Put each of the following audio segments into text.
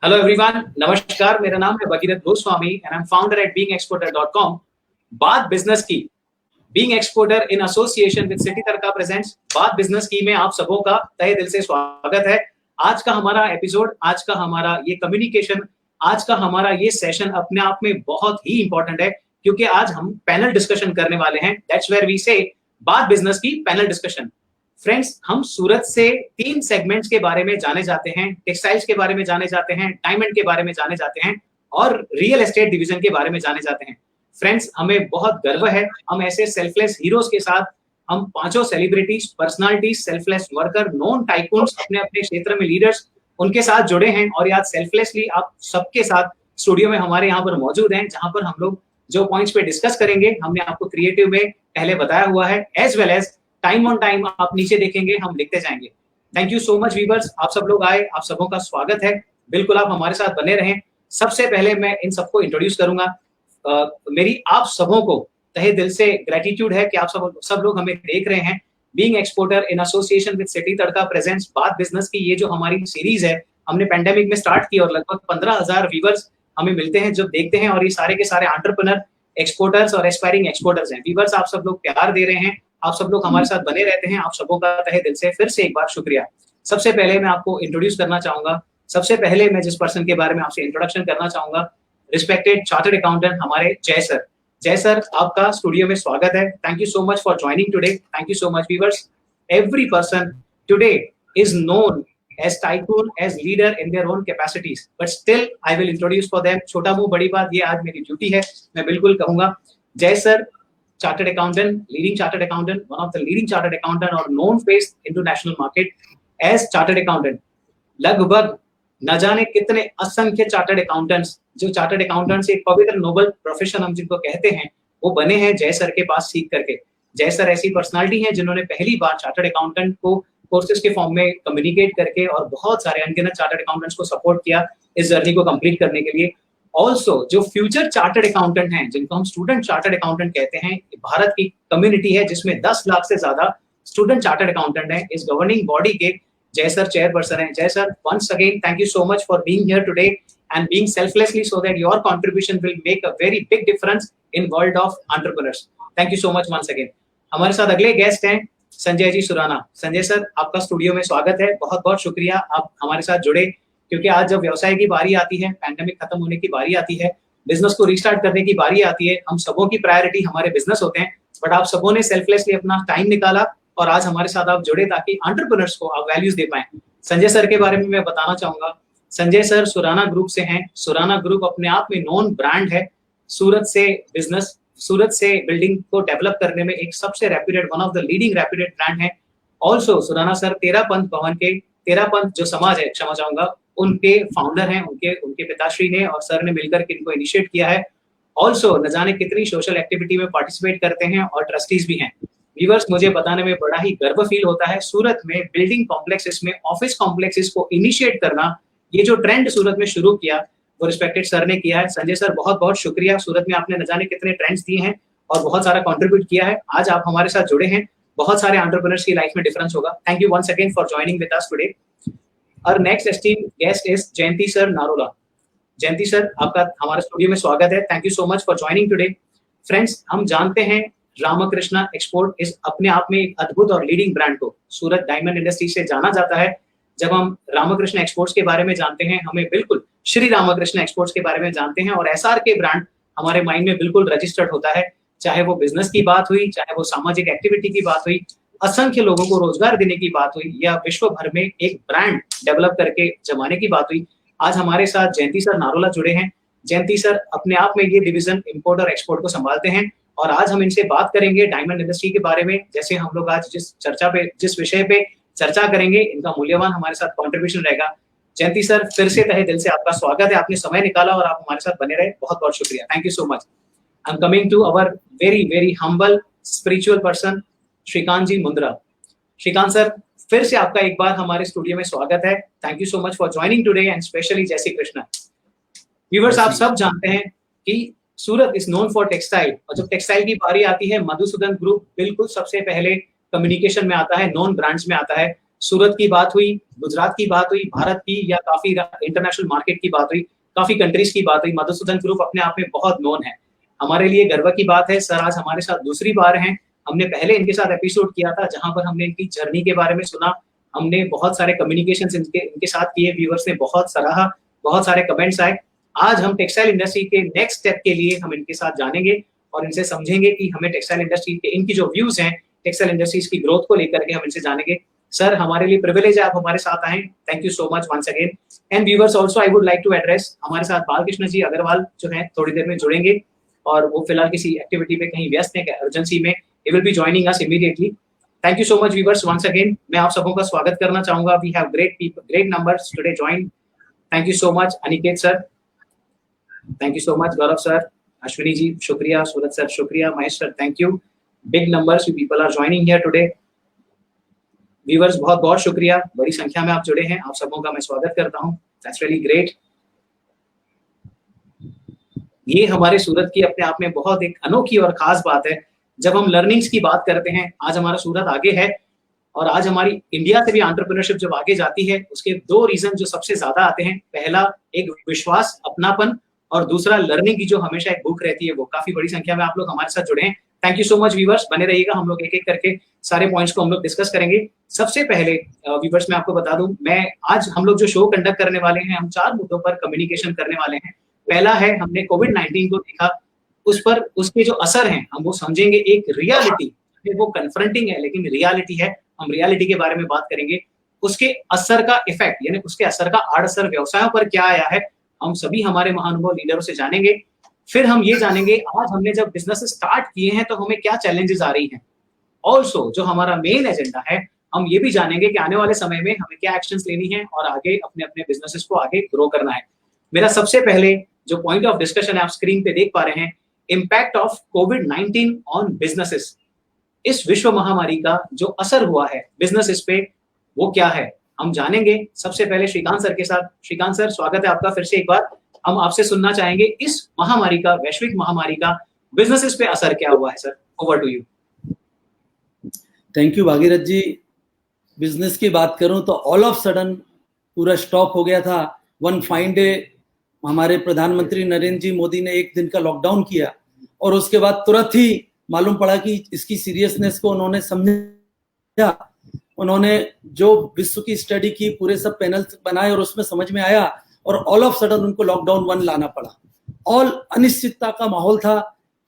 Hello everyone, नमस्कार। मेरा नाम है Bhagirath Goswami and I am founder at beingexporter.com। बात बिजनेस की, being exporter in association with city tadka presents बात बिजनेस की में आप सबों का तहे दिल से स्वागत है। आज का हमारा एपिसोड, आज का हमारा ये कम्युनिकेशन, आज का हमारा ये सेशन अपने आप में बहुत ही इंपॉर्टेंट है, क्योंकि आज हम पैनल डिस्कशन करने वाले हैं। दैट्स वेयर वी से बात बिजनेस की पैनल डिस्कशन। फ्रेंड्स, हम सूरत से 3 सेगमेंट्स के बारे में जाने जाते हैं। टेक्सटाइल्स के बारे में जाने जाते हैं, डायमंड के बारे में जाने जाते हैं और रियल एस्टेट डिवीजन के बारे में जाने जाते हैं। फ्रेंड्स, हमें बहुत गर्व है, हम ऐसे सेल्फलेस हीरोज के साथ, हम पांचों celebrities, personalities, selfless worker, non tycoons, अपने अपने क्षेत्र में लीडर्स, उनके साथ जुड़े हैं और आज सेल्फलेसली आप सबके साथ स्टूडियो में हमारे यहाँ पर मौजूद हैं, जहां पर हम लोग जो पॉइंट्स पे डिस्कस करेंगे हमने आपको क्रिएटिव में पहले बताया हुआ है, as well as time on time आप नीचे देखेंगे, हम लिखते जाएंगे। Thank you so much viewers, आप सब लोग आए, आप सबों का स्वागत है। बिल्कुल आप हमारे साथ बने रहें। सबसे पहले मैं इन सबको इंट्रोड्यूस करूंगा। मेरी आप सबों को तहे दिल से ग्रेटिट्यूड है कि आप सब लोग हमें देख रहे हैं। Being exporter in association with city tadka presents बात बिजनेस की ये जो हमारी सीरीज है, हमने पेंडेमिक में स्टार्ट की और लगभग 15,000 व्यूवर्स हमें मिलते हैं जो देखते हैं, और ये सारे के सारे एंटरप्रेन्योर, एक्सपोर्टर्स और एस्पायरिंग एक्सपोर्टर्स हैं। व्यूवर्स, आप सब लोग प्यार दे रहे हैं, आप सब लोग हमारे साथ बने रहते हैं। आप सबों का तहे दिल से फिर से एक बार शुक्रिया। सबसे पहले मैं आपको इंट्रोड्यूस करना चाहूंगा। सबसे पहले मैं जिस पर्सन के बारे में आपसे इंट्रोडक्शन करना चाहूंगा, रिस्पेक्टेड चार्टर्ड अकाउंटेंट हमारे जय सर। जय सर, आपका स्टूडियो में स्वागत है। Thank you so much for joining today. Thank you so much viewers. Every person today is known as tycoon, as leader in their own capacities, but still I will introduce for them। छोटा मुंह बड़ी बात, ये आज मेरी duty है, मैं बिल्कुल कहूंगा। जय sir, chartered accountant, leading chartered accountant, one of the leading chartered accountant और known face into national market as chartered accountant। लगभग न जाने कितने असंख्य चार्टर्ड अकाउंटेंट्स, जो चार्टर्ड अकाउंटेंट्स एक पवित्र नोबल प्रोफेशन हम जिनको कहते हैं, वो बने हैं जय सर के पास सीख करके। जय सर ऐसी पर्सनालिटी हैं जिन्होंने पहली बार चार्टर्ड अकाउंटेंट को कोर्सेज के फॉर्म में कम्युनिकेट करके और बहुत सारे अनगिनत चार्टर्ड अकाउंटेंट्स को सपोर्ट किया इस जर्नी को कंप्लीट करने के लिए। ऑल्सो जो फ्यूचर चार्टर्ड अकाउंटेंट हैं, जिनको हम स्टूडेंट चार्टर्ड अकाउंटेंट कहते हैं, भारत की कम्युनिटी है जिसमें 10 लाख से ज्यादा स्टूडेंट चार्टर्ड अकाउंटेंट हैं। इस गवर्निंग बॉडी के जय सर चेयरपर्सन हैं। जय sir, once again thank you so much for being here today and being selflessly so that your contribution will make a very big difference in world of entrepreneurs। thank you so much once again। हमारे साथ अगले guest हैं Sanjay ji Surana. Sanjay sir, आपका studio में स्वागत है। बहुत बहुत शुक्रिया आप हमारे साथ जुड़े, क्योंकि आज जब व्यवसाय की बारी आती है, पैंडेमिक खत्म होने की बारी आती है, बिजनेस को रिस्टार्ट करने की बारी आती है, हम सबों की प्रायोरिटी हमारे बिजनेस होते हैं, बट आप सबों ने सेल्फलेसली अपना टाइम निकाला और आज हमारे साथ आप जुड़े ताकि एंटरप्रेन्योर्स को आप वैल्यूज दे पाएं। संजय सर के बारे में मैं बताना चाहूंगा। संजय सर सुराना ग्रुप से हैं। सुराना ग्रुप अपने आप में नॉन ब्रांड है। सूरत से बिजनेस, सूरत से बिल्डिंग को डेवलप करने में एक सबसे reputed, one of the leading reputed brand है। ऑल्सो सुराना सर तेरा पंथ भवन के, तेरा पंथ जो समाज है, क्षमा चाहूंगा, उनके फाउंडर हैं। उनके पिताश्री ने और सर ने मिलकर के इनको इनिशिएट किया है। ऑल्सो न जाने कितनी सोशल एक्टिविटी में पार्टिसिपेट करते हैं और ट्रस्टीज भी हैं। व्यूअर्स, मुझे बताने में बड़ा ही गर्व फील होता है, सूरत में बिल्डिंग कॉम्प्लेक्सेस में, ऑफिस कॉम्प्लेक्सेस को इनिशिएट करना, ये जो ट्रेंड सूरत में शुरू किया वो रिस्पेक्टेड सर ने किया है। संजय सर, बहुत बहुत शुक्रिया। सूरत में आपने न जाने कितने ट्रेंड्स दिए हैं और बहुत सारा कंट्रीब्यूट किया है। आज आप हमारे साथ जुड़े हैं, बहुत सारे एंटरप्रेन्योर्स की लाइफ में डिफरेंस होगा। Thank you once again for joining with us today. और next esteemed guest is Jayanti sir Narola. Jayanti sir, आपका हमारे स्टूडियो में स्वागत है। Thank you so much for joining today. Friends, हम जानते हैं रामकृष्णा एक्सपोर्ट इस अपने आप में एक अद्भुत और लीडिंग ब्रांड को सूरत डायमंड इंडस्ट्री से जाना जाता है। जब हम रामकृष्ण एक्सपोर्ट्स के बारे में जानते हैं, हमें बिल्कुल श्री रामकृष्ण एक्सपोर्ट्स के बारे में जानते हैं और एसआर के ब्रांड हमारे माइंड में बिल्कुल रजिस्टर्ड होता है। चाहे वो बिजनेस की बात हुई, चाहे वो सामाजिक एक्टिविटी की बात हुई, असंख्य लोगों को रोजगार देने की बात हुई, या विश्व भर में एक ब्रांड डेवलप करके जमाने की बात हुई, आज हमारे साथ जयंती सर नारोला जुड़े हैं। जयंती सर अपने आप में ये डिवीजन इंपोर्ट और एक्सपोर्ट को संभालते हैं और आज हम इनसे बात करेंगे डायमंड इंडस्ट्री के बारे में। जैसे हम लोग आज जिस विषय पे चर्चा करेंगे, इनका मूल्यवान हमारे साथ कॉन्ट्रीब्यूशन रहेगा। जयंती सर, फिर से तहे दिल से आपका स्वागत है। आपने समय निकाला और आप हमारे साथ बने रहे, बहुत बहुत शुक्रिया। Thank you so much. I am coming to our very very humble spiritual person Shrikant ji Mundra. Shrikant sir, फिर से आपका एक बार हमारे स्टूडियो में स्वागत है। Thank you so much for joining today and specially जय श्री कृष्ण। व्यूअर्स, आप सब जानते हैं कि सूरत इज नोन फॉर टेक्सटाइल, और जब टेक्सटाइल की बारी आती है, मधुसूदन ग्रुप बिल्कुल सबसे पहले कम्युनिकेशन में आता है, नॉन ब्रांड्स में आता है। सूरत की बात हुई, गुजरात की बात हुई, भारत की या काफी इंटरनेशनल मार्केट की बात हुई, काफी कंट्रीज की बात हुई। मधुसूदन ग्रुप अपने आप में बहुत नोन है, हमारे लिए गर्व की बात है। सर आज हमारे साथ दूसरी बार हैं। हमने पहले इनके साथ एपिसोड किया था जहां पर हमने इनकी जर्नी के बारे में सुना, हमने बहुत सारे कम्युनिकेशंस इनके साथ किए, व्यूअर्स ने बहुत सराहा, बहुत सारे कमेंट्स आए। आज हम टेक्सटाइल इंडस्ट्री के नेक्स्ट स्टेप के लिए हम इनके साथ जानेंगे और इनसे समझेंगे कि हमें टेक्सटाइल इंडस्ट्री के इनकी जो व्यूज हैं टेक्सटाइल इंडस्ट्रीज की ग्रोथ को लेकर के हम इनसे जानेंगे। सर हमारे लिए प्रिविलेज है आप हमारे साथ आए, thank you so much once again. And viewers also I would like to address हमारे साथ बालकृष्ण जी अग्रवाल जो हैं थोड़ी देर में जुड़ेंगे और वो फिलहाल किसी एक्टिविटी में कहीं व्यस्त हैं, अर्जेंसी में, he will be joining us immediately. Thank you so much viewers once again. मैं आप सबों का स्वागत करना चाहूंगा। We have great people, great numbers today joined. Thank you so much Aniket sir, thank you so much Gaurav sir, Ashwini ji शुक्रिया, Suraj sir शुक्रिया, Mahesh sir thank you. Big numbers you people are joining here today. Viewers बहुत बहुत शुक्रिया, बड़ी संख्या में आप जुड़े हैं, आप सबों का मैं स्वागत करता हूँ। That's really great. ये हमारे सूरत की अपने आप में बहुत एक अनोखी और खास बात है। जब हम लर्निंग्स की बात करते हैं, आज हमारा सूरत आगे है और आज हमारी इंडिया से भी एंटरप्रेन्योरशिप जब आगे जाती है, उसके दो रीजन जो सबसे ज्यादा आते हैं, पहला एक विश्वास, अपनापन, और दूसरा लर्निंग की जो हमेशा एक भूख रहती है। वो काफी बड़ी संख्या में आप लोग हमारे साथ जुड़े हैं, thank you so much viewers, बने रहिएगा, हम लोग एक एक करके सारे पॉइंट्स को हम लोग डिस्कस करेंगे। सबसे पहले व्यूवर्स मैं आपको बता दूं, मैं आज हम लोग जो शो कंडक्ट करने वाले हैं, हम 4 मुद्दों पर कम्युनिकेशन करने वाले हैं। पहला है, हमने कोविड-19 को देखा, उस पर उसके जो असर हैं हम वो समझेंगे, एक रियलिटी, वो कन्फ्रंटिंग है लेकिन रियलिटी है, हम रियलिटी के बारे में बात करेंगे। उसके असर का इफेक्ट यानी उसके असर का आड़असर व्यवसायों पर क्या आया है, हम सभी हमारे महानुभाव लीडरों से जानेंगे। फिर हम ये जानेंगे आज हमने जब बिजनेस स्टार्ट किए हैं तो हमें क्या चैलेंजेस आ रही हैं। ऑल्सो जो हमारा मेन एजेंडा है, हम ये भी जानेंगे कि आने वाले समय में हमें क्या एक्शंस लेनी है और आगे अपने अपने बिजनेसेस को आगे ग्रो करना है। मेरा सबसे पहले जो पॉइंट ऑफ डिस्कशन है आप स्क्रीन पे देख पा रहे हैं, impact of covid on businesses. इस विश्व महामारी का जो असर हुआ है बिजनेसेस पे वो क्या है, हम जानेंगे। सबसे पहले श्रीकांत सर के साथ। श्रीकांत सर स्वागत है आपका फिर से एक बार। हम आपसे सुनना चाहेंगे इस महामारी का, वैश्विक महामारी का बिजनेसेस पे असर क्या हुआ है sir, over to you. Thank you Bhagirath ji. Business की बात करूं तो ऑल ऑफ सडन पूरा स्टॉप हो गया था। वन फाइन डे हमारे प्रधानमंत्री नरेंद्र जी मोदी ने 1 दिन का लॉकडाउन किया और उसके बाद तुरंत ही मालूम पड़ा कि इसकी सीरियसनेस को उन्होंने समझा। उन्होंने जो विश्व की स्टडी की, पूरे सब पैनल बनाए और उसमें समझ में आया और ऑल ऑफ सडन उनको लॉकडाउन 1 लाना पड़ा। ऑल अनिश्चितता का माहौल था,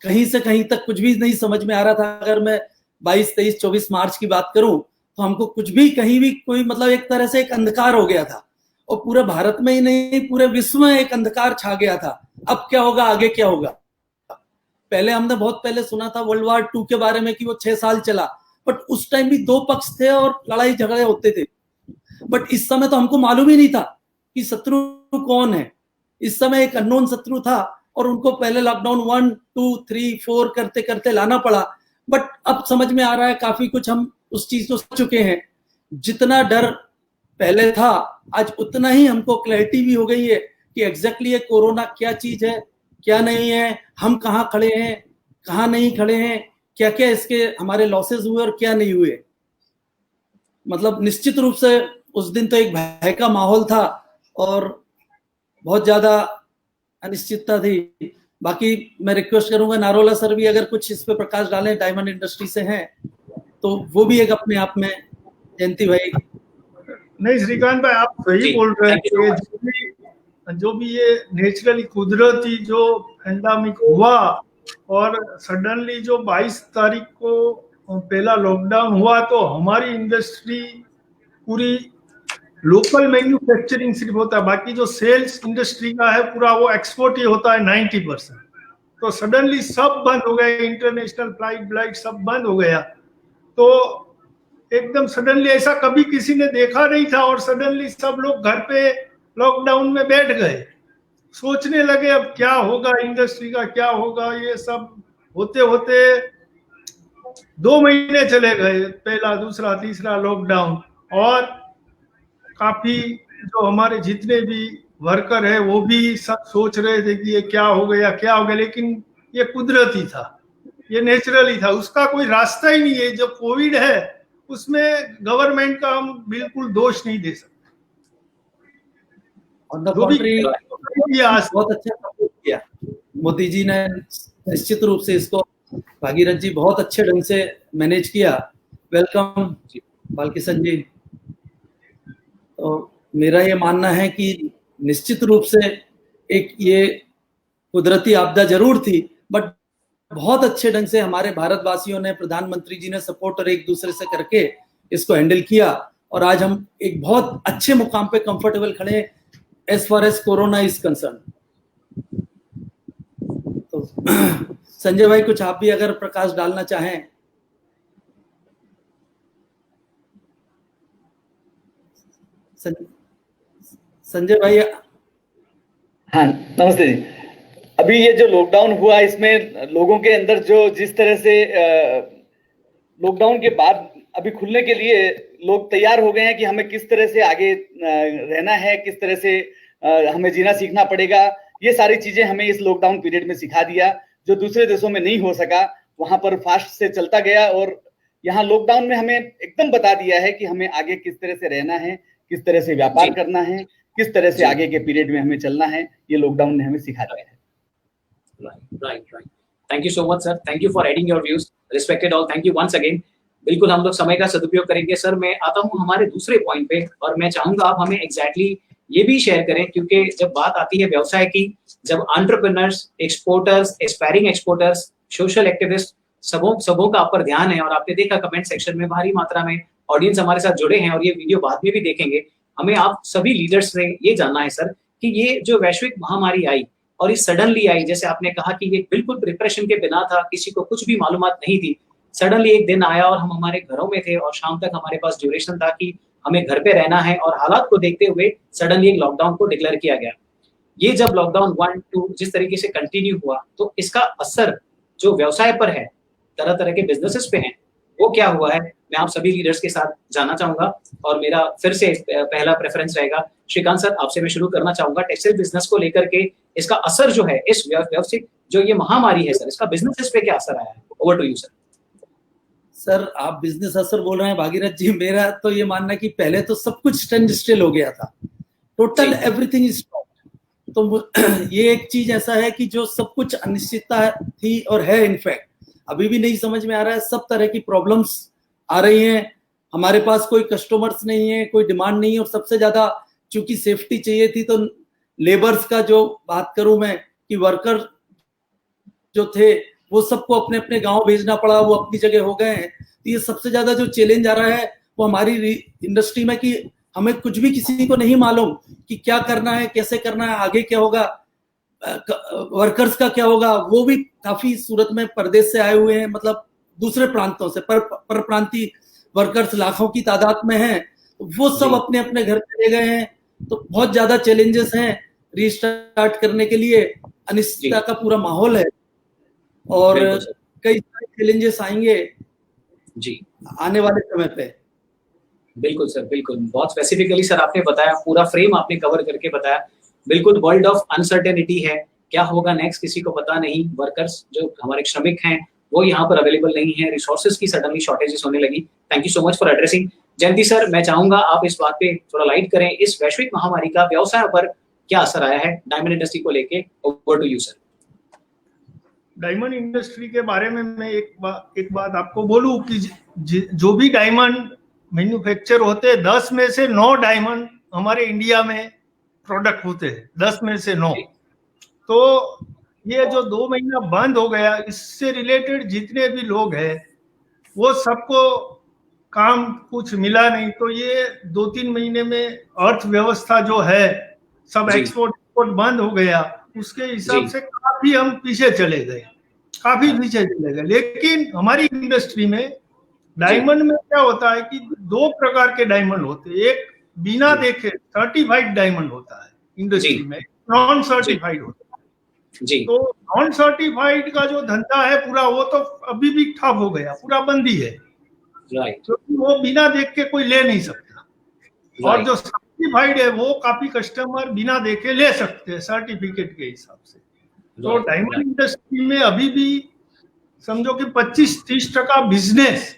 कहीं से कहीं तक कुछ भी नहीं समझ में आ रहा था। अगर मैं 22, 23, 24 मार्च की बात करूं तो हमको कुछ भी कहीं भी कोई मतलब एक तरह से एक अंधकार हो गया था और पूरे भारत में ही नहीं पूरे विश्व में एक अंधकार छा गया था। अब क्या होगा, आगे क्या होगा। पहले हमने बहुत पहले सुना था वर्ल्ड वॉर 2 के बारे में कि वो 6 साल चला, बट उस टाइम भी 2 पक्ष थे और लड़ाई झगड़े होते थे। बट इस समय तो हमको मालूम ही नहीं था कि शत्रु कौन है। इस समय एक अननोन शत्रु था और उनको पहले लॉकडाउन 1, 2, 3, 4 करते करते लाना पड़ा। बट अब समझ में आ रहा है काफी कुछ, हम उस चीज को समझ चुके हैं। जितना डर पहले था आज उतना ही हमको क्लैरिटी भी हो गई है कि एग्जैक्टली ये कोरोना क्या चीज है, क्या नहीं है, हम कहाँ खड़े हैं, कहाँ नहीं खड़े हैं, क्या क्या इसके हमारे लॉसेस हुए और क्या नहीं हुए। मतलब निश्चित रूप से उस दिन तो एक भय का माहौल था और बहुत ज्यादा अनिश्चितता थी। बाकी मैं रिक्वेस्ट करूंगा नारोला सर भी अगर कुछ इस पे प्रकाश डालें, डायमंड इंडस्ट्री से हैं तो वो भी एक अपने आप में। जयंती भाई। नहीं श्रीकांत भाई आप सही बोल रहे हैं। जो भी ये नेचुरली कुदरती जो पैंडेमिक हुआ और सडनली जो 22 तारीख को पहला लॉकडाउन हुआ तो हमारी इंडस्ट्री पूरी लोकल मैन्युफैक्चरिंग सिर्फ होता है, बाकी जो सेल्स इंडस्ट्री का है पूरा वो एक्सपोर्ट ही होता है 90%। तो सडनली सब बंद हो गए, इंटरनेशनल फ्लाइट सब बंद हो गया। तो एकदम सडनली ऐसा कभी किसी ने देखा नहीं था और सडनली सब लोग घर पे लॉकडाउन में बैठ गए, सोचने लगे अब क्या होगा, इंडस्ट्री का क्या होगा। ये सब होते होते 2 महीने चले गए, पहला, दूसरा, तीसरा लॉकडाउन। और काफी जो हमारे जितने भी वर्कर है वो भी सब सोच रहे थे कि ये क्या हो गया क्या हो गया, लेकिन ये कुदरती था, ये नेचुरली था, उसका कोई रास्ता ही नहीं है। जो कोविड है उसमें गवर्नमेंट का हम बिल्कुल दोष नहीं दे सकते। ऑन द जो भी कॉन्ट्री बहुत अच्छा सपोर्ट किया मोदी जी ने, निश्चित रूप से इसको भागीरथ जी बहुत अच्छे ढंग से मैनेज किया। वेलकम बालकिशन जी। तो मेरा ये मानना है कि निश्चित रूप से एक ये कुदरती आपदा जरूर थी, बट बहुत अच्छे ढंग से हमारे भारतवासियों ने, प्रधानमंत्री जी ने सपोर्ट और एक दूसरे से करके इसको हैंडल किया, और आज हम एक बहुत अच्छे मुकाम पे कंफर्टेबल खड़े as far as corona is concern. तो संजय भाई कुछ आप भी अगर प्रकाश डालना चाहें। संजय भाई। हाँ नमस्ते जी। अभी ये जो लॉकडाउन हुआ इसमें लोगों के अंदर जो जिस तरह से लॉकडाउन के बाद अभी खुलने के लिए लोग तैयार हो गए हैं कि हमें किस तरह से आगे रहना है, किस तरह से हमें जीना सीखना पड़ेगा। ये सारी चीजें हमें इस लॉकडाउन पीरियड में सिखा दिया, जो दूसरे देशों में नहीं हो सका, वहां पर फास्ट से चलता गया। और यहाँ लॉकडाउन में हमें एकदम बता दिया है कि हमें आगे किस तरह से रहना है, किस तरह से व्यापार करना है, किस तरह से आगे के पीरियड में हमें चलना है। ये लॉकडाउन ने हमें सिखा दिया है। Right. Thank you so much, sir. Thank you for adding your views. Respected all. Thank you once again. बिल्कुल हम लोग समय का सदुपयोग करेंगे। सर मैं आता हूँ हमारे दूसरे पॉइंट पे, और मैं चाहूंगा आप हमें एग्जैक्टली ये भी शेयर करें, क्योंकि जब बात आती है व्यवसाय की, जब entrepreneurs, exporters, aspiring exporters, social activist, सबों का आप पर ध्यान है। और आपने देखा कमेंट सेक्शन में भारी मात्रा में ऑडियंस हमारे साथ जुड़े हैं, और ये वीडियो बाद में भी देखेंगे। हमें आप सभी लीडर्स से ये जानना है सर कि ये जो वैश्विक महामारी आई और ये सडनली आई, जैसे आपने कहा कि ये बिल्कुल प्रिपरेशन के बिना था, किसी को कुछ भी मालूमात नहीं थी, सडनली एक दिन आया और हम हमारे घरों में थे और शाम तक हमारे पास ड्यूरेशन था कि हमें घर पे रहना है, और हालात को देखते हुए सडनली एक लॉकडाउन को डिक्लेयर किया गया। ये जब लॉकडाउन 1, 2 जिस तरीके से कंटिन्यू हुआ, तो इसका असर जो व्यवसाय पर है, तरह तरह के बिजनेसेस पे है, वो क्या हुआ है, मैं आप सभी लीडर्स के साथ जानना चाहूंगा। और मेरा फिर से पहला प्रेफरेंस रहेगा, श्रीकांत सर आपसे मैं शुरू करना चाहूंगा टेक्सटाइल बिजनेस को लेकर के, इसका असर जो है इस व्यवसायिक जो ये महामारी है सर, इसका बिजनेसेस पे क्या असर आया है। Over to you sir. Sir आप बिजनेस असर बोल रहे हैं भागीरथ जी, मेरा तो ये मानना है कि पहले तो सब कुछ स्टैंड स्टिल हो गया था, टोटल एवरीथिंग इज स्टॉप्ड। तो ये एक चीज ऐसा है कि जो सब कुछ अनिश्चितता थी और है, इनफैक्ट अभी भी नहीं समझ में आ रहा है, सब तरह की प्रॉब्लम्स आ रही हैं। हमारे पास कोई कस्टमर्स नहीं है, कोई डिमांड नहीं है, और सबसे ज्यादा चूंकि सेफ्टी चाहिए थी, तो लेबर्स का जो बात करूं मैं कि वर्कर जो थे वो सबको अपने अपने गांव भेजना पड़ा, वो अपनी जगह हो गए हैं। तो ये सबसे ज्यादा जो चैलेंज आ रहा है वो हमारी इंडस्ट्री में, कि हमें कुछ भी किसी को नहीं मालूम कि क्या करना है, कैसे करना है, आगे क्या होगा, वर्कर्स का क्या होगा। वो भी काफी सूरत में परदेश से आए हुए हैं, मतलब दूसरे प्रांतों से, पर प्रांतीय वर्कर्स लाखों की तादाद में हैं, वो सब अपने अपने घर चले गए हैं। तो बहुत ज्यादा चैलेंजेस हैं रीस्टार्ट करने के लिए, अनिश्चितता का पूरा माहौल है, और कई सारे चैलेंजेस आएंगे जी आने वाले समय पे। बिल्कुल सर, बिल्कुल, बहुत स्पेसिफिकली सर आपने बताया, पूरा फ्रेम आपने कवर करके बताया। बिल्कुल वर्ल्ड ऑफ अनसर्टेनिटी है, क्या होगा नेक्स्ट किसी को पता नहीं। वर्कर्स जो हमारे श्रमिक हैं वो यहाँ पर अवेलेबल नहीं है, रिसोर्सेज की सडनली शॉर्टेजेस होने लगी। Thank you so much for addressing. Jayanti sir मैं चाहूंगा आप इस बात पे थोड़ा लाइट करें, इस वैश्विक महामारी का व्यवसाय पर क्या असर आया है डायमंड इंडस्ट्री को लेके। Over to you sir. Diamond industry के बारे में मैं एक बात आपको बोलूं कि जो भी डायमंड मैन्युफैक्चर होते हैं, 10 में से 9 डायमंड हमारे इंडिया में प्रोडक्ट होते हैं, 10 में से 9। तो ये जो 2 महीना बंद हो गया, इससे रिलेटेड जितने भी लोग हैं वो सबको काम कुछ मिला नहीं। तो ये 2-3 महीने में अर्थव्यवस्था जो है सब एक्सपोर्ट बंद हो गया, उसके हिसाब से काफी हम पीछे चले गए। लेकिन हमारी इंडस्ट्री में डायमंड में क्या होता है कि 2 प्रकार के डायमंड होते हैं। एक बिना देखे सर्टिफाइड डायमंड होता है इंडस्ट्री में, नॉन सर्टिफाइड होता है जी। तो नॉन सर्टिफाइड का जो धंधा है पूरा, वो तो अभी भी ठप हो गया, पूरा बंदी है, क्योंकि वो बिना देख के कोई ले नहीं सकता। और जो सर्टिफाइड है वो काफी कस्टमर बिना देखे ले सकते हैं सर्टिफिकेट के हिसाब से। तो डायमंड इंडस्ट्री में अभी भी समझो कि 25-30% बिजनेस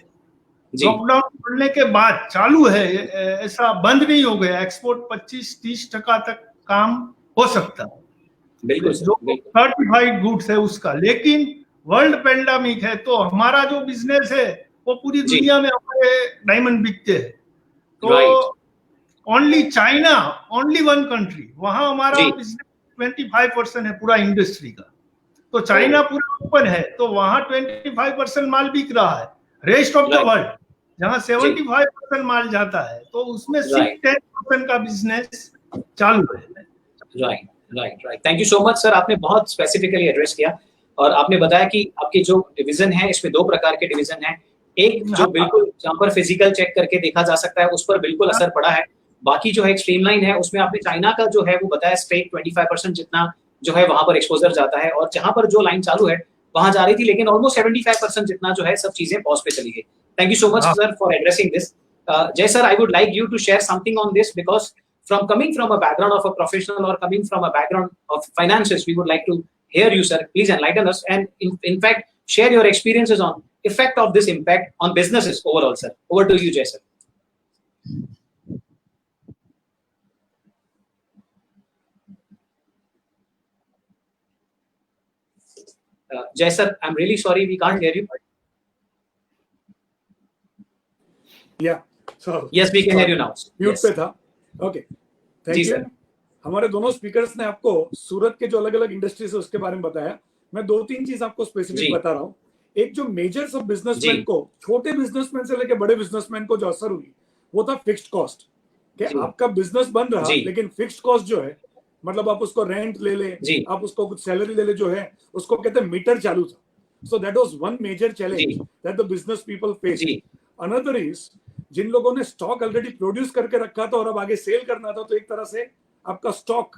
जी लॉकडाउन खुलने के बाद चालू है, ऐसा बंद नहीं हो गया। एक्सपोर्ट 25-30% तक काम हो सकता है, बिल्कुल सर, जो बिल्कुल सर्टिफाइड गुड्स है उसका। लेकिन वर्ल्ड पेंडेमिक है, तो हमारा जो बिजनेस है वो पूरी जी दुनिया में हमारे डायमंड बिकते हैं। तो right only China, only one country, वहां हमारा जी बिजनेस 25% है पूरा इंडस्ट्री का। तो चाइना पूरा ओपन है, तो वहां 25% माल बिक रहा है। Rest of the right world जहां जी 75% माल जाता है, तो उसमें सिर्फ राइट 10% का बिजनेस चालू है। Right right right thank you so much sir, आपने बहुत स्पेसिफिकली एड्रेस किया और आपने बताया कि आपके जो डिवीजन है इसमें दो प्रकार के डिवीजन है। एक जो बिल्कुल जहां पर फिजिकल चेक करके देखा जा सकता है उस पर बिल्कुल असर पड़ा है। बाकी जो है एक स्ट्रीमलाइन है, उसमें आपने चाइना का जो है वो बताया स्ट्रेट 25% जितना जो है वहां पर एक्सपोजर जाता है, और जहां पर जो लाइन चालू है वहां जा रही थी, लेकिन ऑलमोस्ट 75% जितना जो है सब चीजें पॉज पे चली गई। Thank you so much sir for addressing this. Jay sir, I would like you to share something on this, because coming from a background of a professional or coming from a background of finances, we would like to hear you, sir. Please enlighten us and in fact share your experiences on effect of this impact on businesses overall, sir. Over to you, Jay sir. Jay sir, I'm really sorry we can't hear you. Yeah. So Yes, we can hear you now. Mute Yes. पे था। Okay, thank जी you. Sir. हमारे दोनों speakers ने आपको सूरत के जो अलग अलग इंडस्ट्रीज है उसके बारे में बताया। मैं दो तीन चीज आपको जी। स्पेसिफिक बता रहा हूँ। एक जो मेजर्स ऑफ बिजनेसमैन जी। को, छोटे बिजनेसमैन से लेकर बड़े बिजनेसमैन को जो असर हुई वो था फिक्स्ड कॉस्ट। कि जी। आपका बिजनेस बन रहा जी। लेकिन फिक्स्ड कॉस्ट जो है, मतलब आप उसको रेंट ले ले, जी। आप उसको कुछ सैलरी ले ले, जो है उसको कहते हैं मीटर चालू था। So that was one major challenge जी। That the business people faced. जी। अनदर इज, जिन लोगों ने स्टॉक ऑलरेडी प्रोड्यूस करके रखा था और अब आगे सेल करना था, तो एक तरह से आपका स्टॉक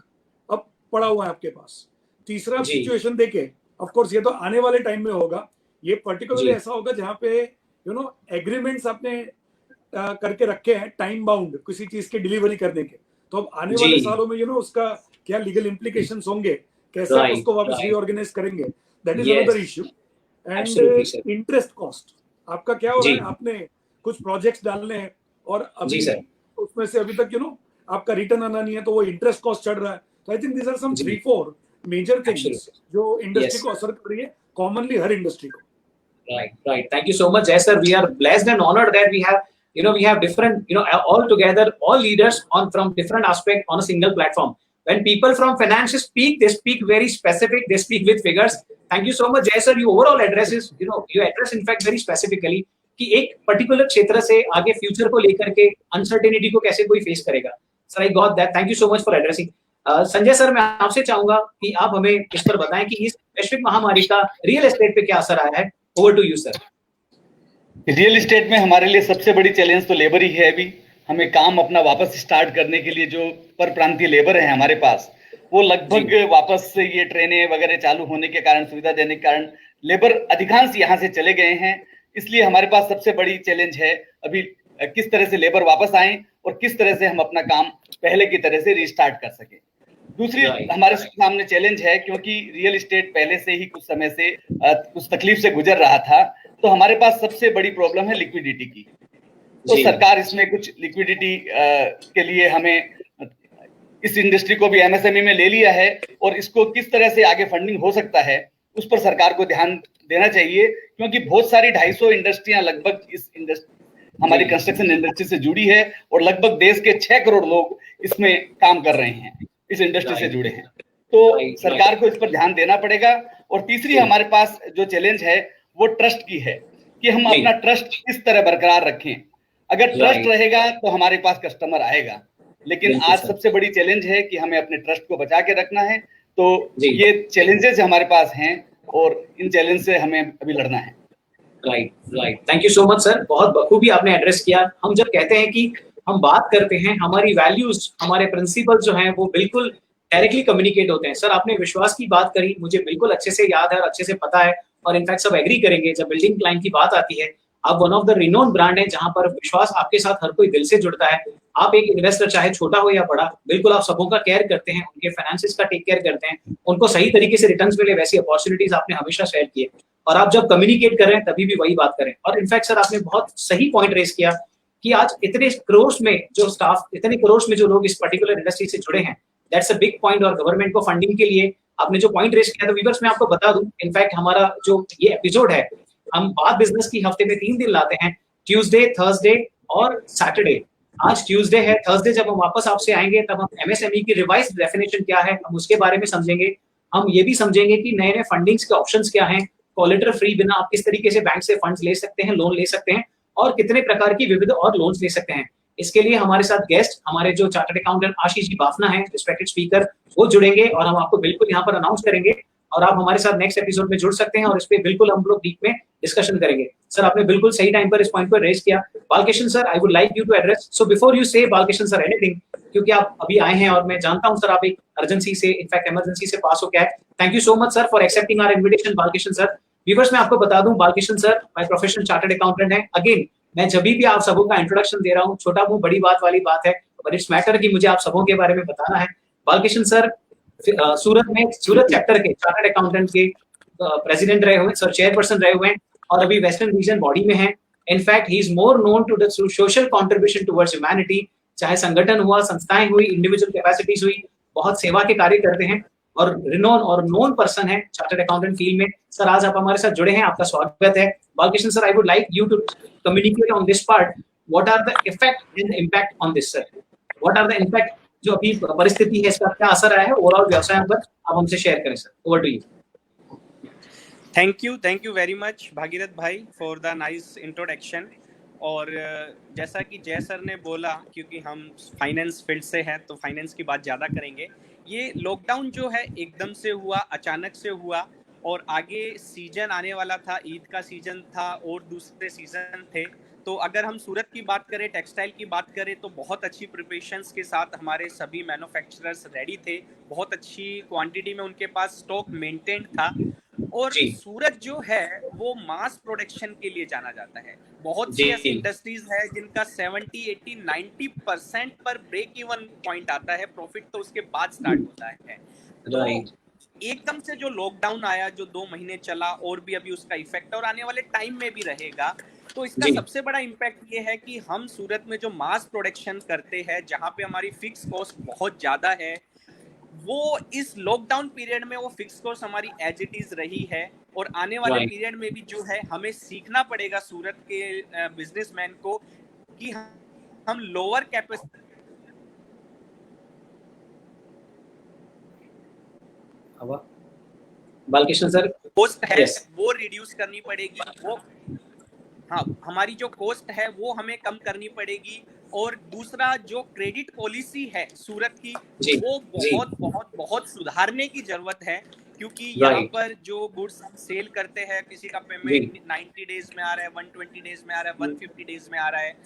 अब पड़ा हुआ है आपके पास। तीसरा जी। सिचुएशन देखे, ऑफ कोर्स ये तो आने वाले टाइम में होगा, ये पर्टिकुलरली जी। ऐसा होगा जहां पे एग्रीमेंट्स आपने करके रखे हैं टाइम बाउंड किसी चीज की डिलीवरी करने के, तो अब आने वाले जी। सालों में उसका क्या लीगल इम्प्लीकेशंस होंगे, कैसे आप Right, उसको वापस right. रीऑर्गेनाइज करेंगे, that is Yes. Another issue. Absolutely, sir. And interest cost आपका क्या हो रहा जी। है, आपने कुछ प्रोजेक्ट्स डालने हैं और अभी जी, सर। उसमें से अभी तक आपका रिटर्न आना नहीं है, तो वो इंटरेस्ट कॉस्ट चढ़ रहा है। तो I think these are some जी। 3-4 मेजर थिंग्स Absolutely. जो इंडस्ट्री Yes. को असर कर रही है, कॉमनली हर इंडस्ट्री को। Right, right. Thank you so much, Jay sir. We are blessed and honored that we have different, all together, all leaders from different aspect on a single platform. When people from finance speak, they speak very specific. They speak with figures. Thank you so much, Jay sir. You overall addresses, you address in fact very specifically कि एक particular क्षेत्र से आगे future को लेकर के uncertainty को कैसे कोई face करेगा. Sir, I got that. Thank you so much for addressing. Sanjay sir, मैं आपसे चाहूंगा कि आप हमें इस पर बताएं कि इस वैश्विक महामारी का रियल एस्टेट पे क्या असर आया है। Over to you sir. Real estate में हमारे लिए सबसे बड़ी चैलेंज तो लेबर ही है। अभी हमें काम अपना वापस स्टार्ट करने के लिए जो पर प्रांतीय लेबर है हमारे पास, वो लगभग वापस से ये ट्रेनें वगैरह चालू होने के कारण, सुविधा देने के कारण लेबर अधिकांश यहाँ से चले गए हैं। इसलिए हमारे पास सबसे बड़ी चैलेंज है अभी किस तरह से लेबर वापस आए और किस तरह से हम अपना काम पहले की तरह से रिस्टार्ट कर सके। दूसरी हमारे सामने चैलेंज है, क्योंकि रियल एस्टेट पहले से ही कुछ समय से कुछ तकलीफ से गुजर रहा था, तो हमारे पास सबसे बड़ी प्रॉब्लम है लिक्विडिटी की। तो सरकार इसमें कुछ लिक्विडिटी के लिए हमें इस इंडस्ट्री को भी एमएसएमई में ले लिया है, और इसको किस तरह से आगे फंडिंग हो सकता है उस पर सरकार को ध्यान देना चाहिए, क्योंकि बहुत सारी 250 इंडस्ट्रियां लगभग इस हमारी कंस्ट्रक्शन इंडस्ट्री से जुड़ी है, और लगभग देश के 6 करोड़ लोग इसमें काम कर रहे हैं, इस इंडस्ट्री से जुड़े हैं। तो सरकार को इस पर ध्यान देना पड़ेगा। और तीसरी हमारे पास जो चैलेंज है वो ट्रस्ट की है, कि हम अपना ट्रस्ट किस तरह बरकरार रखें। अगर ट्रस्ट रहेगा तो हमारे पास कस्टमर आएगा, लेकिन आज सबसे बड़ी चैलेंज है कि हमें अपने ट्रस्ट को बचा के रखना है। तो ये चैलेंजेस हमारे पास हैं और इन चैलेंज से हमें अभी लड़ना है। Right. Thank you so much sir, बहुत बखूबी आपने एड्रेस किया। हम जब कहते हैं कि हम बात करते हैं, हमारी वैल्यूज, हमारे प्रिंसिपल्स जो हैं वो बिल्कुल डायरेक्टली कम्युनिकेट होते हैं। सर, आपने विश्वास की बात करी, मुझे बिल्कुल अच्छे से याद है और अच्छे से पता है, और इनफैक्ट सब एग्री करेंगे जब बिल्डिंग क्लाइंट की बात आती है, आप one of the renowned brand है जहां पर विश्वास आपके साथ हर कोई दिल से जुड़ता है। आप एक इन्वेस्टर चाहे छोटा हो या बड़ा, बिल्कुल आप सबों का केयर करते हैं, उनके फाइनेंसेस का टेक केयर करते हैं, उनको सही तरीके से रिटर्न्स मिले, वैसी अपॉर्चुनिटीज आपने हमेशा शेयर की है। और आप जब कम्युनिकेट कर रहे हैं तभी भी वही बात करें। और इनफैक्ट सर आपने बहुत सही पॉइंट रेस किया कि आज इतने करोड़ में जो स्टाफ, इतने करोड़ में जो लोग इस पर्टिकुलर इंडस्ट्री से जुड़े हैं, दैट्स अ बिग पॉइंट। और गवर्नमेंट को फंडिंग के लिए आपने जो पॉइंट रेस किया, तो वीवर्स मैं आपको बता दूं, इनफैक्ट हमारा जो ये एपिसोड है, हम बात बिजनेस की हफ्ते में 3 दिन लाते हैं, ट्यूसडे, थर्सडे और सैटरडे। आज ट्यूसडे है, थर्सडे जब हम वापस आपसे आएंगे तब हम एमएसएमई की रिवाइज डेफिनेशन क्या है हम उसके बारे में समझेंगे। हम ये भी समझेंगे कि नए नए फंडिंग्स के ऑप्शंस क्या हैं, कॉलेटर फ्री बिना आप किस तरीके से बैंक से फंड्स ले सकते हैं, लोन ले सकते हैं, और कितने प्रकार की विविध और लोन्स ले सकते हैं। इसके लिए हमारे साथ गेस्ट, हमारे जो चार्टर्ड अकाउंटेंट आशीष जी बाफना है, रिस्पेक्टेड स्पीकर, वो जुड़ेंगे और हम आपको बिल्कुल यहाँ पर अनाउंस करेंगे और आप हमारे साथ नेक्स्ट एपिसोड में जुड़ सकते हैं और इस पे बिल्कुल हम लोग डीप में डिस्कशन करेंगे। सर आपने बिल्कुल सही टाइम पर इस पॉइंट पर रेज किया। Balkrishna sir, I would like you to address, so before you say Balkrishna sir anything, क्योंकि आप अभी आए हैं और मैं जानता हूं सर आप एक अर्जेंसी से, इनफैक्ट इमरजेंसी से पास हो गया है। Thank you so much sir for excepting our invitation Balkrishna sir. Viewers मैं आपको बता दूं, Balkrishna sir by profession chartered accountant है। अगेन मैं जब भी आप सबों का इंट्रोडक्शन दे रहा हूँ, छोटा मुंह बड़ी बात वाली बात है, बट इट्स मैटर कि मुझे आप सबों के बारे में बताना है। बालकृष्ण सर सूरत में, सूरत चैप्टर के चार्टर्ड अकाउंटेंट के प्रेसिडेंट रहे हुए, सर चेयरपर्सन रहे हुए हैं और अभी वेस्टर्न रीजन बॉडी में हैं। In fact he is more known to the social contribution towards humanity, चाहे संगठन हुआ, संस्थाएं हुई, इंडिविजुअल कैपेसिटीज हुई, बहुत सेवा के कार्य करते हैं और रिनोन और नोन पर्सन है चार्टर्ड अकाउंटेंट फील्ड में। सर आज आप हमारे साथ जुड़े हैं, आपका स्वागत है। Balkrishna sir, I would like you to communicate on this part, what are the effect and impact on this sir, what are the impact, जो अभी परिस्थिति है इसका क्या असर आया है ओवरऑल व्यवसाय पर, आप हमसे शेयर करें sir. Over to you. Thank you very much Bhagirath भाई फॉर द नाइस इंट्रोडक्शन। और जैसा कि जय सर ने बोला, क्योंकि हम फाइनेंस फील्ड से हैं तो फाइनेंस की बात ज़्यादा करेंगे। ये लॉकडाउन जो है एकदम से हुआ, अचानक से हुआ, और आगे सीजन आने वाला था, ईद का सीजन था और दूसरे सीजन थे। तो अगर हम सूरत की बात करें, टेक्सटाइल की बात करें, तो बहुत अच्छी प्रिपरेशंस के साथ हमारे सभी मैन्युफैक्चरर्स रेडी थे, बहुत अच्छी क्वांटिटी में उनके पास स्टॉक मेंटेन था। और सूरत जो है वो मास प्रोडक्शन के लिए जाना जाता है। बहुत सी ऐसी इंडस्ट्रीज है जिनका 70, 80, 90% पर ब्रेक इवन पॉइंट आता है, प्रॉफिट तो उसके बाद स्टार्ट होता है। तो एकदम से जो लॉकडाउन आया, जो 2 महीने चला, और भी अभी उसका इफेक्ट और आने वाले टाइम में भी रहेगा। तो इसका सबसे बड़ा इम्पैक्ट ये है कि हम सूरत में जो मास प्रोडक्शन करते हैं, जहाँ पे हमारी फिक्स कॉस्ट बहुत ज्यादा है, वो इस लॉकडाउन पीरियड में वो फिक्स कॉस्ट हमारी एज इट इज रही है। और आने वाले पीरियड में भी जो है हमें सीखना पड़ेगा सूरत के बिजनेसमैन को कि हम lower capacity Balkrishna sir cost है वो रिड्यूस करनी पड़ेगी। वो हाँ, हमारी जो कॉस्ट है वो हमें कम करनी पड़ेगी। और दूसरा जो क्रेडिट पॉलिसी है सूरत की, वो बहुत बहुत बहुत सुधारने की जरूरत है, क्योंकि यहाँ पर जो गुड्स हम सेल करते हैं, किसी का पेमेंट 90 डेज में आ रहा है, 120 डेज में आ रहा है, 150 डेज में आ रहा है,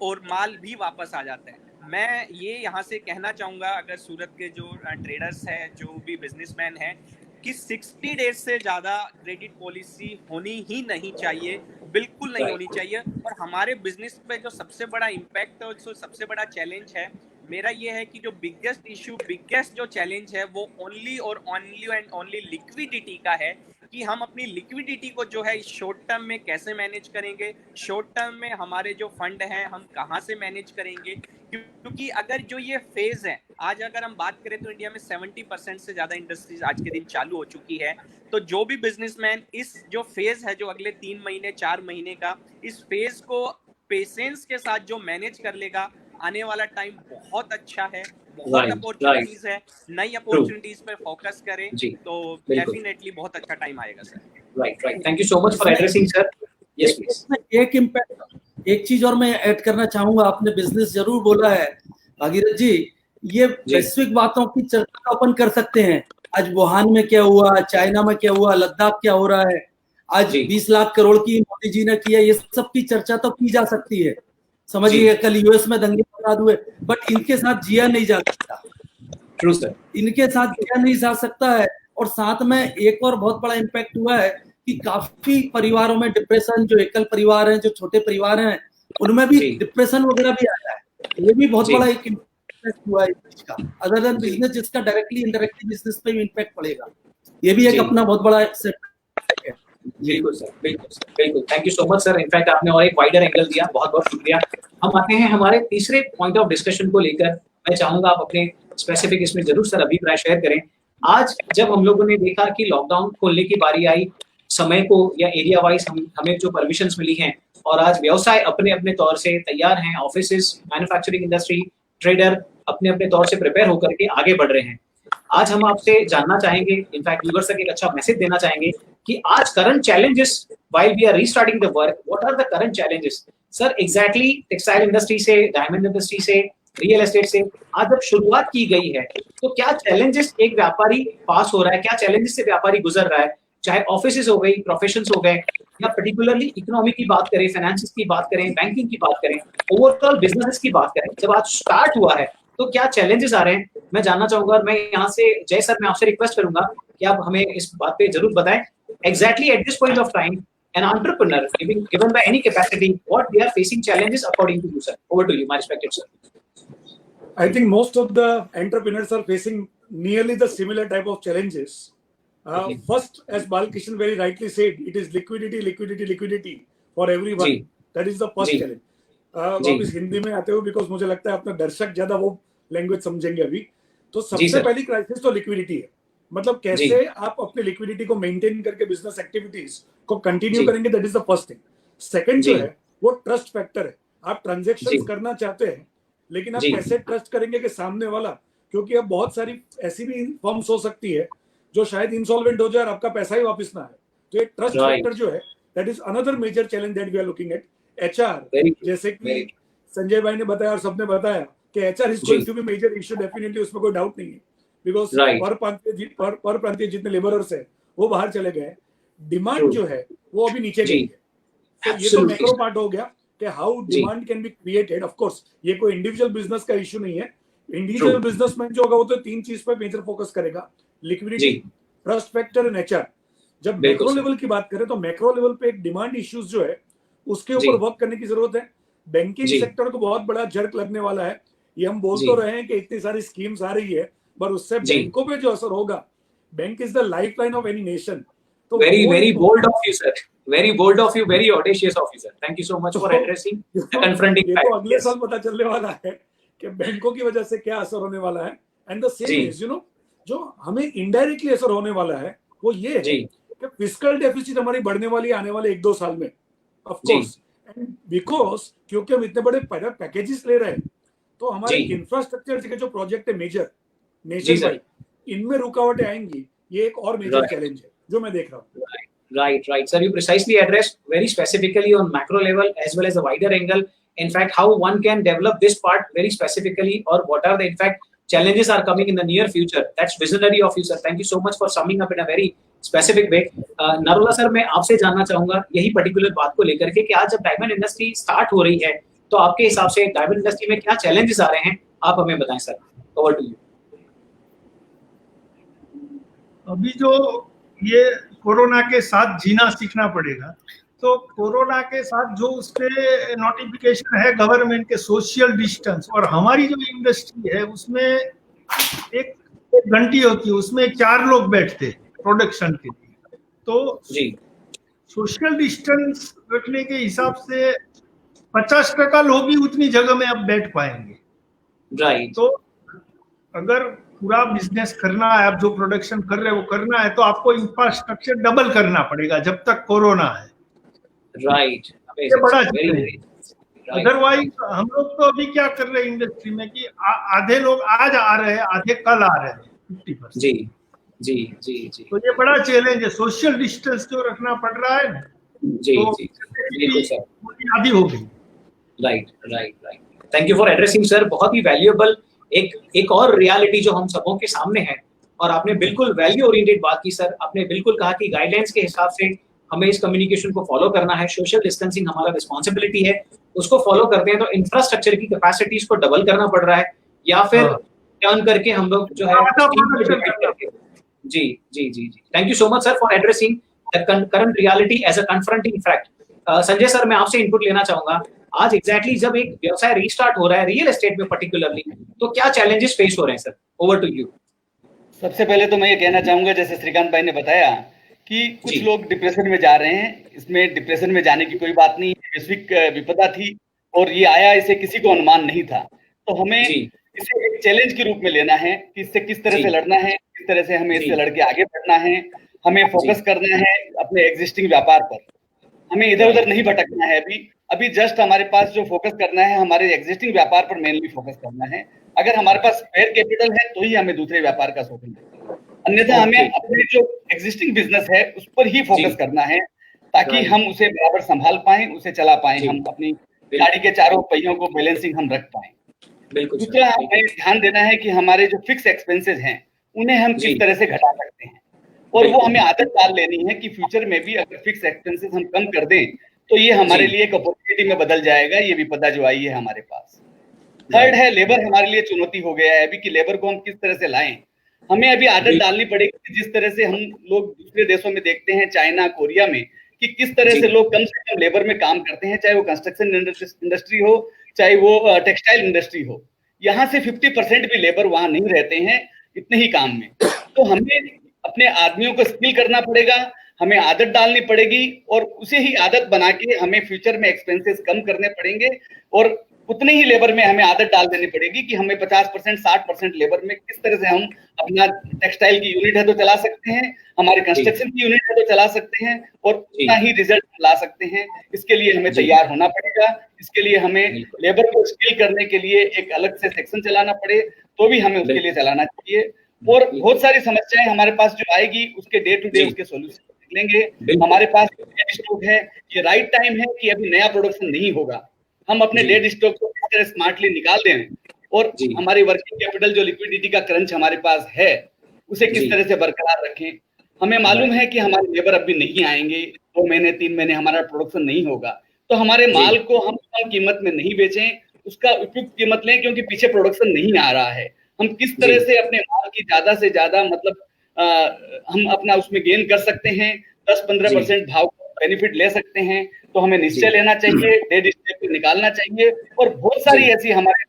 और माल भी वापस आ जाता है। मैं ये यहाँ से कहना चाहूँगा, अगर सूरत के जो ट्रेडर्स हैं, जो भी बिजनेसमैन हैं, कि 60 डेज से ज़्यादा क्रेडिट पॉलिसी होनी ही नहीं चाहिए, बिल्कुल नहीं होनी चाहिए। और हमारे बिजनेस पे जो सबसे बड़ा इम्पैक्ट और जो सबसे बड़ा चैलेंज है मेरा ये है कि जो बिगेस्ट इशू, बिगेस्ट जो चैलेंज है, वो ओनली और ओनली एंड ओनली लिक्विडिटी का है, कि हम अपनी लिक्विडिटी को जो है इस शॉर्ट टर्म में कैसे मैनेज करेंगे, शॉर्ट टर्म में हमारे जो फंड हैं हम कहाँ से मैनेज करेंगे। क्योंकि अगर जो ये फेज है, आज अगर हम बात करें तो इंडिया में 70% से ज़्यादा इंडस्ट्रीज आज के दिन चालू हो चुकी है। तो जो भी बिजनेसमैन इस जो फेज है, जो अगले 3 महीने 4 महीने का, इस फेज को पेशेंस के साथ जो मैनेज कर लेगा, आने वाला टाइम बहुत अच्छा है, बहुत अपॉर्चुनिटीज है, नई अपॉर्चुनिटीज पर फोकस करें तो डेफिनेटली बहुत अच्छा टाइम आएगा sir. Right, thank you so much for addressing sir. Yes please. एक इम्पैक्ट, एक चीज और मैं ऐड करना चाहूंगा, आपने बिजनेस जरूर बोला है भागीरथ जी, ये वैश्विक बातों की चर्चा अपन कर सकते हैं। आज वुहान में क्या हुआ, चाइना में क्या हुआ, लद्दाख क्या हो रहा है, आज 20 लाख करोड़ की मोदी जी ने किया, ये सब की चर्चा तो की जा सकती है। समझिए कल यूएस में दंगे फसाद हुए, बट इनके साथ जिया नहीं जा सकता। ट्रू सर, इनके साथ जिया नहीं जा सकता है। और साथ में एक और बहुत बड़ा इम्पैक्ट हुआ है कि काफी परिवारों में डिप्रेशन, जो एकल परिवार हैं, जो छोटे परिवार हैं, उनमें भी डिप्रेशन वगैरह भी आया है। ये भी बहुत बड़ा एक इम्पैक्ट हुआ है इसका, अदर देन बिजनेस जिसका डायरेक्टली इनडायरेक्टली बिजनेस पे भी इम्पैक्ट पड़ेगा। ये भी एक अपना बहुत बड़ा सेट है। बिल्कुल सर, बिल्कुल सर, बिल्कुल। Thank you so much sir. In fact आपने और एक वाइडर एंगल दिया, बहुत-बहुत शुक्रिया। हम आते हैं हमारे तीसरे पॉइंट ऑफ डिस्कशन को लेकर। मैं चाहूँगा आप अपने स्पेसिफिक इसमें ज़रूर सर अभिप्राय शेयर करें। आज जब हम लोगों ने देखा कि लॉकडाउन खोलने की बारी आई, समय को या एरिया वाइज़ हमें जो परमिशंस मिली हैं और आज व्यवसाय अपने-अपने तौर से तैयार हैं, ऑफिसेज़, मैन्युफैक्चरिंग इंडस्ट्री, ट्रेडर अपने-अपने तौर से प्रिपेयर होकर के आगे बढ़ रहे हैं। आज हम आपसे जानना चाहेंगे, इनफैक्ट व्यूअर्स तक एक अच्छा मैसेज देना चाहेंगे कि आज current challenges while we are restarting the work, what are the current challenges? Sir exactly textile industry से, डायमंड इंडस्ट्री से, रियल एस्टेट से आज जब शुरुआत की गई है, तो क्या चैलेंजेस एक व्यापारी पास हो रहा है, क्या चैलेंजेस से व्यापारी गुजर रहा है? चाहे ऑफिसेज हो गई, प्रोफेशंस हो गए, या पर्टिकुलरली इकोनॉमी की बात करें, फाइनेंसिस की बात करें, बैंकिंग की बात करें, ओवरऑल बिजनेस की बात करें, जब आज स्टार्ट हुआ है तो क्या चैलेंजेस आ रहे हैं? मैं जानना चाहूंगा और मैं यहाँ से जय सर मैं आपसे रिक्वेस्ट करूंगा कि आप हमें इस बात पे जरूर बताएं। Exactly at this point of time, an entrepreneur, given by any capacity, what they are facing challenges according to you, sir. Over to you, my respected sir. I think most of the entrepreneurs are facing nearly the similar type of challenges. First, as Balkishan very rightly said, it is liquidity for everyone. Ji, That is the first ji, challenge. जी, वापस हिंदी में आते हो because मुझे लगता है अपना दर्शक ज्यादा वो लैंग्वेज समझेंगे अभी। तो जी सबसे सर, पहली क्राइसिस तो लिक्विडिटी है, मतलब जी, कैसे आप अपनी लिक्विडिटी को मेंटेन करके बिजनेस एक्टिविटीज को कंटिन्यू जी, करेंगे, that is the first thing. Second जो जी, है वो ट्रस्ट फैक्टर है। आप ट्रांजेक्शंस जी, करना चाहते हैं लेकिन आप जी, कैसे ट्रस्ट करेंगे कि सामने वाला, क्योंकि अब बहुत सारी ऐसी भी फर्म्स हो सकती है जो शायद इंसॉल्वेंट हो जाए और आपका पैसा ही वापस ना आए। तो ये ट्रस्ट right, फैक्टर जो है that is another major challenge that we are looking at. HR, very true, जैसे very कि true, संजय भाई ने बताया और सबने बताया कि एचआर इज जी, going to be major issue, definitely उसमें कोई डाउट नहीं है। बिकॉज right, पर प्रांतीय जितने लेबरर्स है वो बाहर चले गए, डिमांड true, जो है वो अभी नीचे जी, गई है। तो ये तो absolutely, मैक्रो sir, पार्ट हो गया कि हाउ जी, demand can be created. Of course ये कोई इंडिविजुअल बिजनेस का इशू नहीं है। इंडिविजुअल true, बिजनेसमैन जो होगा वो तो तीन चीज पर मेजर फोकस करेगा, लिक्विडिटी, जी, ट्रस्ट फैक्टर एंड एचआर। जब बिल्कुल मैक्रो सर, लेवल की बात करें तो मैक्रो लेवल पे एक डिमांड इश्यूज जो है उसके जी, ऊपर वर्क करने की जरूरत है। बैंकिंग जी, सेक्टर को बहुत बड़ा झटक लगने वाला है। ये हम बोल जी, तो रहे हैं कि इतनी सारी स्कीम्स आ रही है, पर उससे जी, बैंकों पे जो असर होगा, bank is the lifeline of any nation, तो very, वो very एक bold of you, sir, very bold of you, very audacious of you, sir. Thank you so much for तो addressing the ये confronting तो fact. अगले Yes, साल पता चलने वाला है कि बैंकों की वजह से क्या असर होने वाला है। एंड द सेम जी, इज जो हमें इनडायरेक्टली असर होने वाला है वो ये है जी, कि फिस्कल डेफिसिट हमारी बढ़ने वाली है आने वाले 1-2 साल में, ऑफ जी, कोर्स। एंड बिकॉज क्योंकि हम इतने बड़े पैकेजेस ले रहे हैं, तो हमारे जी, इंफ्रास्ट्रक्चर के जो प्रोजेक्ट है मेजर जी नेशन सर, वाइड, इनमें रुकावटें आएंगी। ये एक और मेजर right. चैलेंज है जो मैं देख रहा हूँ। Right. Sir, you precisely addressed very specifically on macro level as well as a wider angle. In fact, how one can develop this part very specifically, or what are the in fact challenges are coming in the near future. That's visionary of you, sir. Thank you so much for summing up in a very specific way. Narola sir, मैं आपसे जानना चाहूंगा यही particular बात को लेकर के कि आज जब डायमंड इंडस्ट्री स्टार्ट हो रही है, तो आपके हिसाब से डायमंड इंडस्ट्री में क्या चैलेंजेस आ रहे हैं, आप हमें बताएं सर। Over to you. अभी जो ये कोरोना के साथ जीना सीखना पड़ेगा, तो कोरोना के साथ जो उसके नोटिफिकेशन है गवर्नमेंट के, सोशल डिस्टेंस, और हमारी जो इंडस्ट्री है उसमें एक घंटी होती है, उसमें 4 लोग बैठते हैं प्रोडक्शन के लिए। तो जी, सोशल डिस्टेंस रखने के हिसाब से 50% लोग ही उतनी जगह में अब बैठ पाएंगे। राइट, तो अगर पूरा बिजनेस करना है, आप जो प्रोडक्शन कर रहे हैं वो करना है, तो आपको इंफ्रास्ट्रक्चर डबल करना पड़ेगा जब तक कोरोना है। राइट, ये बड़ा वेरी चैलेंज है। अदरवाइज हम लोग तो अभी क्या कर रहे हैं इंडस्ट्री में कि आधे लोग आज आ रहे हैं, आधे कल आ रहे हैं, 50%। जी, जी, जी, जी, तो ये बड़ा चैलेंज है, सोशल डिस्टेंस जो रखना पड़ रहा है ना, जी, तो जी, बिल्कुल सर। आदि हो गई। Right. Thank you for addressing sir. बहुत ही वैल्यूएबल एक और रियलिटी जो हम सबों के सामने है, और आपने बिल्कुल वैल्यू ओरिएंटेड बात की सर। आपने बिल्कुल कहा कि गाइडलाइंस के हिसाब से हमें इस कम्युनिकेशन को फॉलो करना है, सोशल डिस्टेंसिंग हमारा रिस्पॉन्सिबिलिटी है, उसको फॉलो करते हैं तो इंफ्रास्ट्रक्चर की कैपेसिटीज को डबल करना पड़ रहा है, या फिर टर्न करके हम लोग जो है जी। Thank you so much sir for addressing the current reality as a confronting fact. Sanjay sir, मैं आपसे इनपुट लेना चाहूंगा। आज एग्जैक्टली जब एक व्यवसाय रीस्टार्ट हो रहा है रियल एस्टेट में पर्टिकुलरली, तो क्या चैलेंजेस फेस हो रहे हैं सर? Over to you. सबसे पहले तो मैं ये कहना चाहूंगा, जैसे श्रीकांत भाई ने बताया कि कुछ जी। लोग डिप्रेशन में जा रहे हैं। इसमें डिप्रेशन में जाने की कोई बात नहीं, वैश्विक विपदा थी और ये आया, इसे किसी को अनुमान नहीं था। तो हमें जी इसे एक चैलेंज के रूप में लेना है कि इससे किस तरह जी से लड़ना है, किस तरह से हमें जी इससे लड़के आगे बढ़ना है। हमें फोकस करना है अपने एग्जिस्टिंग व्यापार पर, हमें इधर उधर नहीं भटकना है। अभी जस्ट हमारे पास जो फोकस करना है, हमारे एग्जिस्टिंग व्यापार पर मेनली फोकस करना है। अगर हमारे पास स्पेयर कैपिटल है तो ही हमें दूसरे व्यापार का शौक है, अन्यथा हमें अपने जो एग्जिस्टिंग बिजनेस है उस पर ही फोकस करना है, ताकि हम उसे बराबर संभाल पाएं, उसे चला पाएं, जी। हम अपनी गाड़ी के चारों पहियों को बैलेंसिंग हम रख पाएं। बिल्कुल सर, दूसरा, हमें ध्यान देना है कि हमारे जो फिक्स एक्सपेंसेस हैं उन्हें हम जी। किस तरह से घटा सकते हैं, और वो बिल्कुल। हमें आदत डाल लेनी है कि फ्यूचर में भी अगर फिक्स एक्सपेंसेस हम कम कर दें तो ये हमारे जी। लिए एक अपॉर्चुनिटी में बदल जाएगा, ये विपदा जो आई है हमारे पास। थर्ड है, लेबर हमारे लिए चुनौती हो गया है अभी कि लेबर को हम किस तरह से लाएं। हमें अभी आदत बिल्कुल। डालनी पड़ेगी कि जिस तरह से हम लोग दूसरे देशों में देखते हैं, चाइना, कोरिया में, कि किस तरह जी। से लोग कम से कम लेबर में काम करते हैं, चाहे वो कंस्ट्रक्शन इंडस्ट्री हो, चाहे वो टेक्सटाइल इंडस्ट्री हो। यहाँ से 50% भी लेबर वहां नहीं रहते हैं इतने ही काम में। तो हमें अपने आदमियों को स्किल करना पड़ेगा, हमें आदत डालनी पड़ेगी, और उसे ही आदत बना के हमें फ्यूचर में एक्सपेंसेस कम करने पड़ेंगे, और उतने ही लेबर में हमें आदत डाल देनी पड़ेगी कि हमें 50% 60% लेबर में किस तरह से हम अपना टेक्सटाइल की यूनिट है तो चला सकते हैं, हमारे कंस्ट्रक्शन की यूनिट है तो चला सकते हैं, और उतना ही रिजल्ट ला सकते हैं। इसके लिए हमें तैयार होना पड़ेगा। इसके लिए हमें लेबर को स्किल करने के लिए एक अलग से सेक्शन चलाना पड़े तो भी हमें उसके लिए चलाना चाहिए। और बहुत सारी समस्याएं हमारे पास जो आएगी उसके डे टू डे उसके सॉल्यूशन निकलेंगे। हमारे पास डेड स्टॉक है, ये राइट टाइम है कि अभी नया प्रोडक्शन नहीं होगा, हम अपने डेड स्टॉक को किस तरह स्मार्टली निकाल दें, और हमारी वर्किंग कैपिटल जो लिक्विडिटी का क्रंच हमारे पास है उसे किस तरह से बरकरार रखें। हमें मालूम है कि हमारे लेबर अभी नहीं आएंगे, 2 महीने 3 महीने हमारा प्रोडक्शन नहीं होगा, तो हमारे माल को हम कम कीमत में नहीं बेचें, उसका उपयुक्त कीमत लें, क्योंकि पीछे प्रोडक्शन नहीं आ रहा है। हम किस तरह से अपने माल की ज्यादा से ज्यादा मतलब हम अपना उसमें गेन कर सकते हैं, 10-15% भाव बेनिफिट ले सकते हैं, तो हमें निश्चय लेना चाहिए, डेड स्टॉक को निकालना चाहिए, और बहुत सारी ऐसी हमारे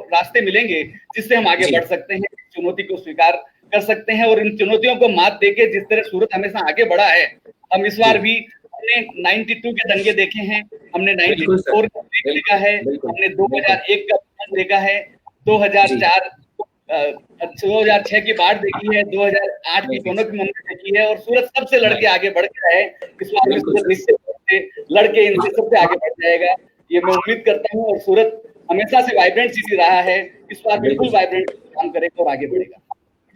रास्ते मिलेंगे जिससे हम आगे बढ़ सकते हैं, चुनौती को स्वीकार कर सकते हैं, और इन चुनौतियों को मात देके जिस तरह सूरत हमेशा आगे बढ़ा है, हम इस बार भी हमने 92 के दंगे देखे हैं, हमने 94 का ब्रेक देखा है, हमने 2001 का भूकंप देखा है, 2006 की बाढ़ देखी है, 2008 की इकोनॉमिक मंदी देखी है, और सूरत सबसे लड़के आगे बढ़ गया है। इस बार भी सूरत निश्चित रूप से लड़के इनसे सबसे आगे बढ़ जाएगा, ये मैं उम्मीद करता हूँ। और सूरत हमेशा से वाइब्रेंट सिटी रहा है, इस बार बिल्कुल वाइब्रेंट काम करेगा और आगे बढ़ेगा।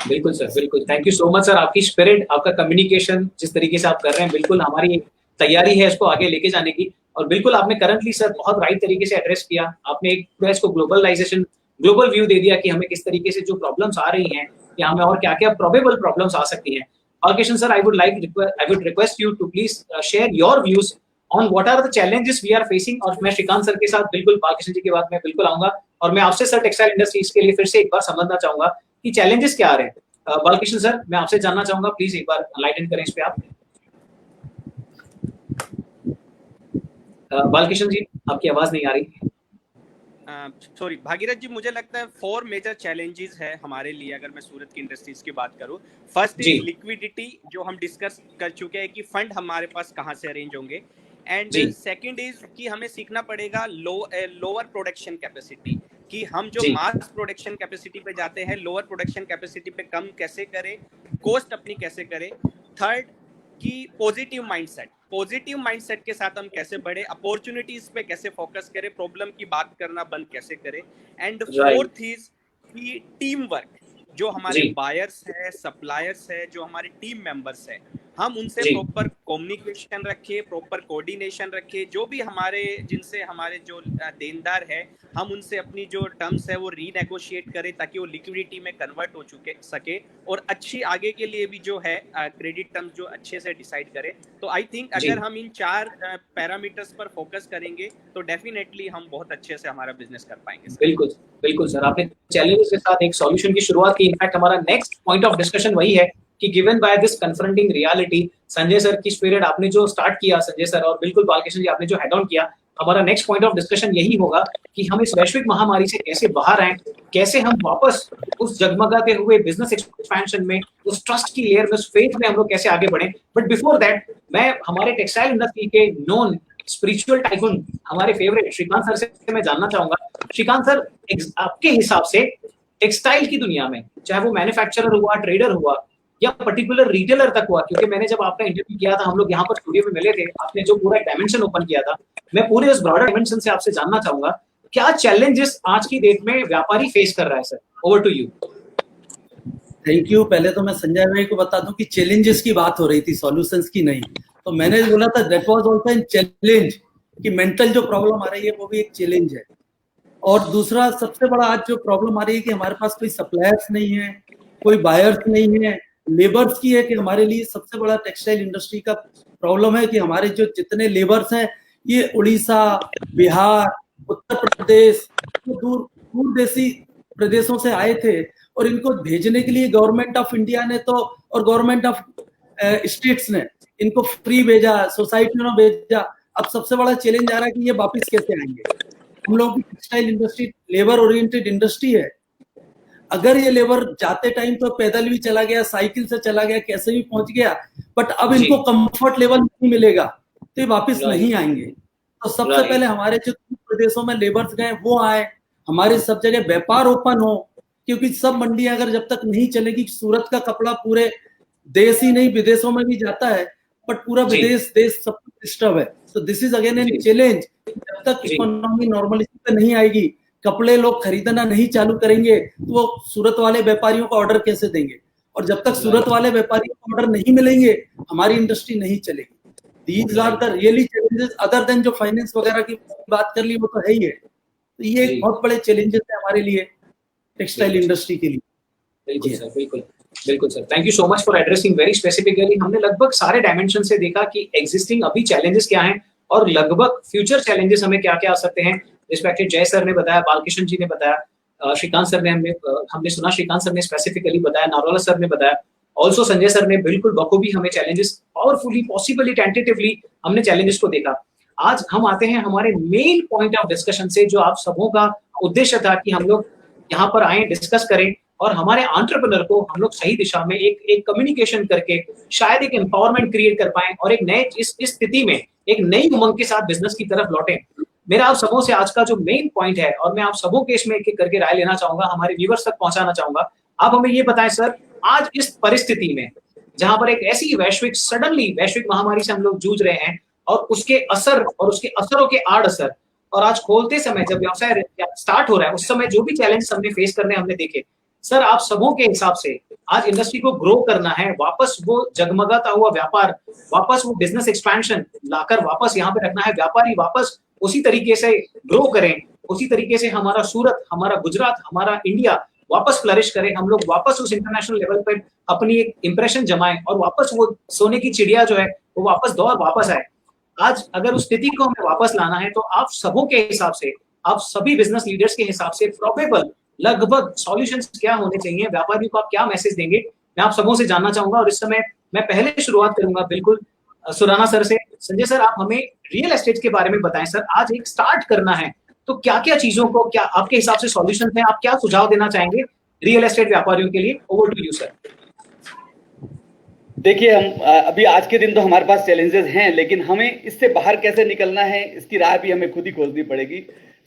बिल्कुल सर, बिल्कुल। Thank you so much sir, आपकी स्पिरिट, आपका कम्युनिकेशन जिस तरीके से आप कर रहे हैं, बिल्कुल हमारी तैयारी है इसको आगे लेके जाने की। और बिल्कुल आपने करंटली सर बहुत राइट तरीके से एड्रेस किया। आपने एक पूरा इसको ग्लोबलाइजेशन, ग्लोबल व्यू दे दिया कि हमें किस तरीके से जो प्रॉब्लम्स आ रही हैं या हमें और क्या-क्या प्रोबेबल प्रॉब्लम्स आ सकती हैं। Balkrishna sir, I would request you to please share your views on what are the challenges we are facing. और मैं श्रीकांत सर के साथ बिल्कुल बालकृष्ण जी की बात में बिल्कुल आऊंगा, और मैं आपसे सर टेक्सटाइल इंडस्ट्रीज के लिए फिर से एक बार समझना चाहूंगा कि चैलेंजेस क्या आ रहे हैं। बालकृष्ण सर, मैं आपसे जानना चाहूंगा, प्लीज एक बार एनलाइटन करें इस पे आप। बालकृष्ण जी, आपकी आवाज नहीं आ रही। सॉरी भागीरथ जी, मुझे लगता है 4 मेजर चैलेंजेस है हमारे लिए अगर मैं सूरत की इंडस्ट्रीज की बात करूं। फर्स्ट इज लिक्विडिटी, जो हम डिस्कस कर चुके हैं कि फंड हमारे पास कहां से अरेंज होंगे। एंड सेकंड इज कि हमें सीखना पड़ेगा लोअर प्रोडक्शन कैपेसिटी, कि हम जो मास प्रोडक्शन कैपेसिटी पे जाते हैं, लोअर प्रोडक्शन कैपेसिटी पे कम कैसे करें, कोस्ट अपनी कैसे करें। थर्ड कि पॉजिटिव माइंडसेट के साथ हम कैसे बढ़े, अपॉर्चुनिटीज पे कैसे फोकस करें, प्रॉब्लम की बात करना बंद कैसे करें। एंड फोर्थ इज कि टीम वर्क, जो हमारे बायर्स है, सप्लायर्स है, जो हमारे टीम मेंबर्स है, हम उनसे प्रॉपर कम्युनिकेशन रखें, प्रॉपर कोऑर्डिनेशन रखें। जो भी हमारे जिनसे हमारे जो देनदार है, हम उनसे अपनी जो टर्म्स है वो रीनेगोशिएट करें ताकि वो लिक्विडिटी में कन्वर्ट हो सके, और अच्छी आगे के लिए भी जो है क्रेडिट टर्म्स जो अच्छे से डिसाइड करें। तो आई थिंक अगर हम इन 4 पैरामीटर्स पर फोकस करेंगे तो डेफिनेटली हम बहुत अच्छे से हमारा बिजनेस कर पाएंगे। बिल्कुल बिल्कुल सर, आपने चैलेंजेस के साथ एक सॉल्यूशन की शुरुआत की। इनफैक्ट हमारा नेक्स्ट पॉइंट ऑफ डिस्कशन वही है कि given by this confronting reality, Sanjay sir की स्पिरिट आपने जो स्टार्ट किया, संजय सर, और बिल्कुल बालकृष्ण जी आपने जो हेड ऑन किया, हमारा नेक्स्ट पॉइंट ऑफ डिस्कशन यही होगा कि हम इस वैश्विक महामारी से कैसे बाहर आए, कैसे हम वापस उस जगमगाते हुए बिजनेस एक्सपेंशन में, उस ट्रस्ट की लेयर में, उस फेथ में हम लोग कैसे आगे बढ़े। बट बिफोर दैट मैं हमारे टेक्सटाइल इंडस्ट्री के नॉन स्पिरिचुअल टाइकून हमारे फेवरेट श्रीकांत सर से मैं जानना चाहूंगा, श्रीकांत सर आपके हिसाब से टेक्सटाइल की दुनिया में, चाहे वो मैन्युफैक्चरर हुआ, ट्रेडर हुआ या पर्टिकुलर रिटेलर तक हुआ, क्योंकि मैंने जब आपका इंटरव्यू किया था, हम लोग यहाँ पर स्टूडियो में मिले थे, आपने जो पूरा डायमेंशन ओपन किया था, मैं पूरे उस ब्रॉडर डायमेंशन से आपसे जानना चाहूंगा क्या चैलेंजेस आज की डेट में व्यापारी फेस कर रहा है। Sir, over to you. Thank you. पहले तो मैं संजय भाई को बता दूं कि चैलेंजेस की बात हो रही थी, सॉल्यूशंस की नहीं। तो मैंने बोला था that was also an challenge, कि मेंटल जो प्रॉब्लम आ रही है वो भी एक चैलेंज है। और दूसरा सबसे बड़ा आज जो प्रॉब्लम आ रही है कि हमारे पास कोई सप्लायर्स नहीं है, कोई बायर्स नहीं है, लेबर्स की है। कि हमारे लिए सबसे बड़ा टेक्सटाइल इंडस्ट्री का प्रॉब्लम है कि हमारे जो जितने लेबर्स हैं ये उड़ीसा, बिहार, उत्तर प्रदेश, दूर दूर देशी प्रदेशों से आए थे, और इनको भेजने के लिए गवर्नमेंट ऑफ इंडिया ने तो और गवर्नमेंट ऑफ स्टेट्स ने इनको फ्री भेजा, सोसाइटियों ने भेजा। अब सबसे बड़ा चैलेंज आ रहा है कि ये वापस कैसे आएंगे। हम लोगों की textile industry labour oriented industry है। अगर ये लेबर जाते टाइम तो पैदल भी चला गया, साइकिल से चला गया, कैसे भी पहुंच गया, बट अब इनको कंफर्ट लेवल नहीं मिलेगा तो ये वापस नहीं आएंगे। तो सबसे पहले हमारे जो प्रदेशों में लेबर्स गए वो आए, हमारे सब जगह व्यापार ओपन हो, क्योंकि सब मंडियां अगर जब तक नहीं चलेगी, सूरत का कपड़ा पूरे देश ही नहीं विदेशों में भी जाता है, बट पूरा विदेश देश सब डिस्टर्ब है। तो this is again an challenge. जब तक इकोनॉमी नॉर्मलिटी पे नहीं आएगी, कपड़े लोग खरीदना नहीं चालू करेंगे, तो वो सूरत वाले व्यापारियों को ऑर्डर कैसे देंगे? और जब तक सूरत वाले व्यापारियों को ऑर्डर नहीं मिलेंगे, हमारी इंडस्ट्री नहीं चलेगी। These are the really challenges, other than जो फाइनेंस वगैरह की बात कर ली वो तो है ही है। तो ये एक बहुत बड़े चैलेंजेस है हमारे लिए, टेक्सटाइल इंडस्ट्री के लिए। बिल्कुल सर, बिल्कुल बिल्कुल sir, thank you so much for addressing very specifically. हमने लगभग सारे डायमेंशन से देखा कि एग्जिस्टिंग अभी चैलेंजेस क्या हैं और लगभग फ्यूचर चैलेंजेस हमें क्या क्या आ सकते हैं। रिस्पेक्टेड जय सर ने बताया, बालकिशन जी ने बताया, श्रीकांत सर ने हमने सुना, श्रीकांत सर ने स्पेसिफिकली बताया, नारोला सर ने बताया, ऑल्सो संजय सर ने बिल्कुल बखूबी हमें चैलेंजेस पावरफुली, पॉसिबली, टेंटेटिवली हमने चैलेंजेस को देखा। आज हम आते हैं हमारे मेन पॉइंट ऑफ डिस्कशन से, जो आप सबों का उद्देश्य था कि हम लोग यहाँ पर आए, डिस्कस करें और हमारे एंटरप्रेन्योर को हम लोग सही दिशा में एक कम्युनिकेशन करके शायद एक एम्पावरमेंट क्रिएट कर पाएं और एक नए इस स्थिति में एक नई उमंग के साथ बिजनेस की तरफ लौटें। मेरा आप सबों से आज का जो मेन पॉइंट है, और मैं आप सबों के इसमें एक एक करके राय लेना चाहूंगा, हमारे व्यूअर्स तक पहुंचाना चाहूंगा। आप हमें ये बताएं सर, आज इस परिस्थिति में जहां पर एक ऐसी सडनली वैश्विक महामारी से हम लोग जूझ रहे हैं और उसके असर और उसके असरों के आड़ असर, और आज खोलते समय जब व्यवसाय स्टार्ट हो रहा है उस समय जो भी चैलेंज हमने फेस करने हमने देखे, सर आप सबों के हिसाब से आज इंडस्ट्री को ग्रो करना है, वापस वो जगमगाता हुआ व्यापार, वापस वो बिजनेस एक्सपेंशन लाकर वापस यहाँ पे रखना है, व्यापारी वापस उसी तरीके से ग्रो करें, उसी तरीके से हमारा सूरत, हमारा गुजरात, हमारा इंडिया वापस फ्लरिश करे, हम लोग वापस उस इंटरनेशनल लेवल पर अपनी एक इंप्रेशन जमाएं और वापस वो सोने की चिड़िया जो है वो वापस दौड़ वापस आए। आज अगर उस स्थिति को हमें वापस लाना है तो आप सबों के हिसाब से, आप सभी बिजनेस लीडर्स के हिसाब से प्रोबेबल लगभग सॉल्यूशंस क्या होने चाहिए, व्यापारियों को आप क्या मैसेज देंगे, मैं आप सबों से जानना चाहूंगा। और इस समय मैं पहले शुरुआत करूंगा बिल्कुल सुराना सर से। संजय सर, आप हमें रियल एस्टेट के बारे में बताएं सर। आज एक स्टार्ट करना है तो क्या क्या चीजों को, क्या आपके हिसाब से सॉल्यूशन है, आप क्या सुझाव देना चाहेंगे रियल एस्टेट व्यापारियों के लिए? Over to you sir. देखिए, हम अभी आज के दिन तो हमारे पास चैलेंजेस हैं, लेकिन हमें इससे बाहर कैसे निकलना है इसकी राह भी हमें खुद ही खोजनी पड़ेगी।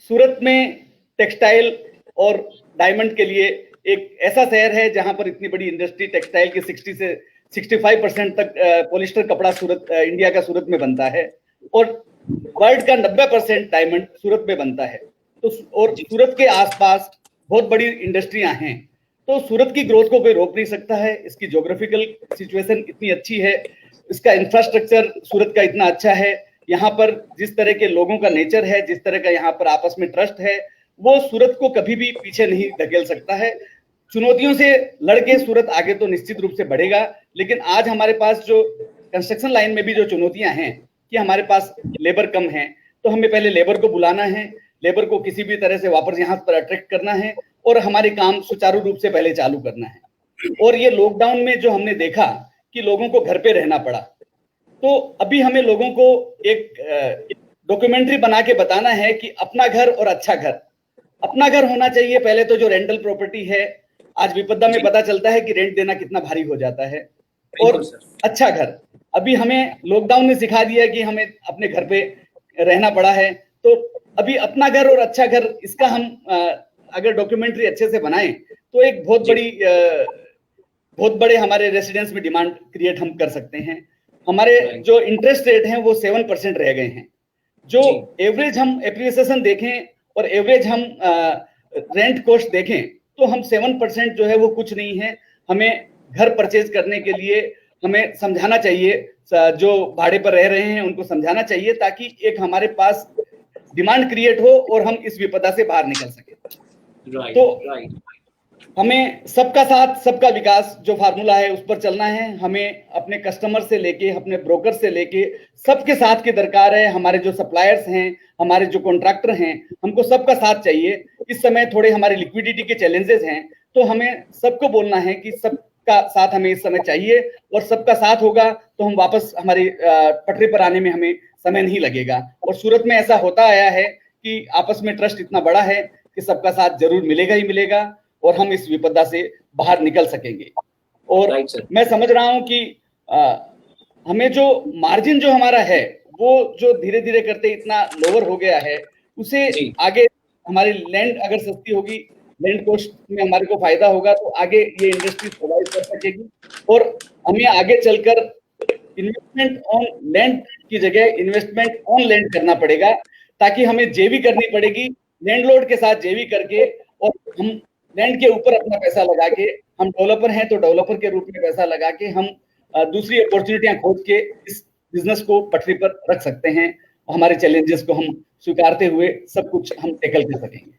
सूरत में टेक्सटाइल और डायमंड के लिए एक ऐसा शहर है जहां पर इतनी बड़ी इंडस्ट्री टेक्सटाइल की 60 से 65% तक पॉलिस्टर कपड़ा सूरत इंडिया का सूरत में बनता है, और वर्ल्ड का 90% डायमंड सूरत में बनता है। तो और सूरत के आसपास बहुत बड़ी इंडस्ट्रियां हैं, तो सूरत की ग्रोथ को कोई रोक नहीं सकता है। इसकी ज्योग्राफिकल सिचुएशन इतनी अच्छी है, इसका इंफ्रास्ट्रक्चर सूरत का इतना अच्छा है, यहाँ पर जिस तरह के लोगों का नेचर है, जिस तरह का यहाँ पर आपस में ट्रस्ट है, वो सूरत को कभी भी पीछे नहीं धकेल सकता है। चुनौतियों से लड़के सूरत आगे तो निश्चित रूप से बढ़ेगा, लेकिन आज हमारे पास जो कंस्ट्रक्शन लाइन में भी जो चुनौतियां हैं कि हमारे पास लेबर कम है, तो हमें पहले लेबर को बुलाना है, लेबर को किसी भी तरह से वापस यहाँ पर अट्रैक्ट करना है और हमारे काम सुचारू रूप से पहले चालू करना है। और ये लॉकडाउन में जो हमने देखा कि लोगों को घर पे रहना पड़ा, तो अभी हमें लोगों को एक डॉक्यूमेंट्री बना के बताना है कि अपना घर और अच्छा घर, अपना घर होना चाहिए पहले तो, जो रेंटल प्रॉपर्टी है। आज विपदा में पता चलता है कि रेंट देना कितना भारी हो जाता है। और अच्छा घर, अभी हमें लॉकडाउन ने सिखा दिया कि हमें अपने घर पे रहना पड़ा है, तो अभी अपना घर और अच्छा घर, इसका हम अगर डॉक्यूमेंट्री अच्छे से बनाएं तो एक बहुत बड़े हमारे रेसिडेंस में डिमांड क्रिएट हम कर सकते हैं। हमारे जो इंटरेस्ट रेट हैं वो 7% रह गए हैं। जो एवरेज हम एप्रिसिएशन देखें और एवरेज हम रेंट कॉस्ट देखें तो हम 7% जो है वो कुछ नहीं है। हमें घर परचेज करने के लिए हमें समझाना चाहिए, जो भाड़े पर रह रहे हैं उनको समझाना चाहिए, ताकि एक हमारे पास डिमांड क्रिएट हो और हम इस विपदा से बाहर निकल सके। तो हमें सबका साथ सबका विकास जो फार्मूला है उस पर चलना है। हमें अपने कस्टमर से लेके, अपने ब्रोकर से लेके सबके साथ की दरकार है। हमारे जो सप्लायर्स हैं, हमारे जो कॉन्ट्रैक्टर हैं, हमको सबका साथ चाहिए। इस समय थोड़े हमारे लिक्विडिटी के चैलेंजेस हैं, तो हमें सबको बोलना है कि सबका साथ हमें इस समय चाहिए, और सबका साथ होगा तो हम वापस हमारी पटरी पर आने में हमें समय नहीं लगेगा। और सूरत में ऐसा होता आया है कि आपस में ट्रस्ट इतना बड़ा है कि सबका साथ जरूर मिलेगा ही मिलेगा, और हम इस विपदा से बाहर निकल सकेंगे। और मैं समझ रहा हूं कि हमें जो मार्जिन जो हमारा है वो जो धीरे धीरे करते इतना लोअर हो गया है, उसे आगे हमारी लैंड अगर सस्ती होगी, लैंड कॉस्ट में हमारे को फायदा होगा, तो आगे ये इंडस्ट्री सर्वाइव कर सकेगी। और हमें आगे चलकर इन्वेस्टमेंट ऑन लैंड की जगह इन्वेस्टमेंट ऑन लैंड करना पड़ेगा, ताकि हमें जेवी करनी पड़ेगी लैंडलॉर्ड के साथ, जेवी करके, और हम लैंड के ऊपर अपना पैसा लगा के, हम डेवलपर हैं तो डेवलपर के रूप में पैसा लगा के हम दूसरी अपॉर्चुनिटियां खोज के इस बिजनेस को पटरी पर रख सकते हैं। हमारे चैलेंजेस को हम स्वीकारते हुए सब कुछ हम टैकल कर सकेंगे।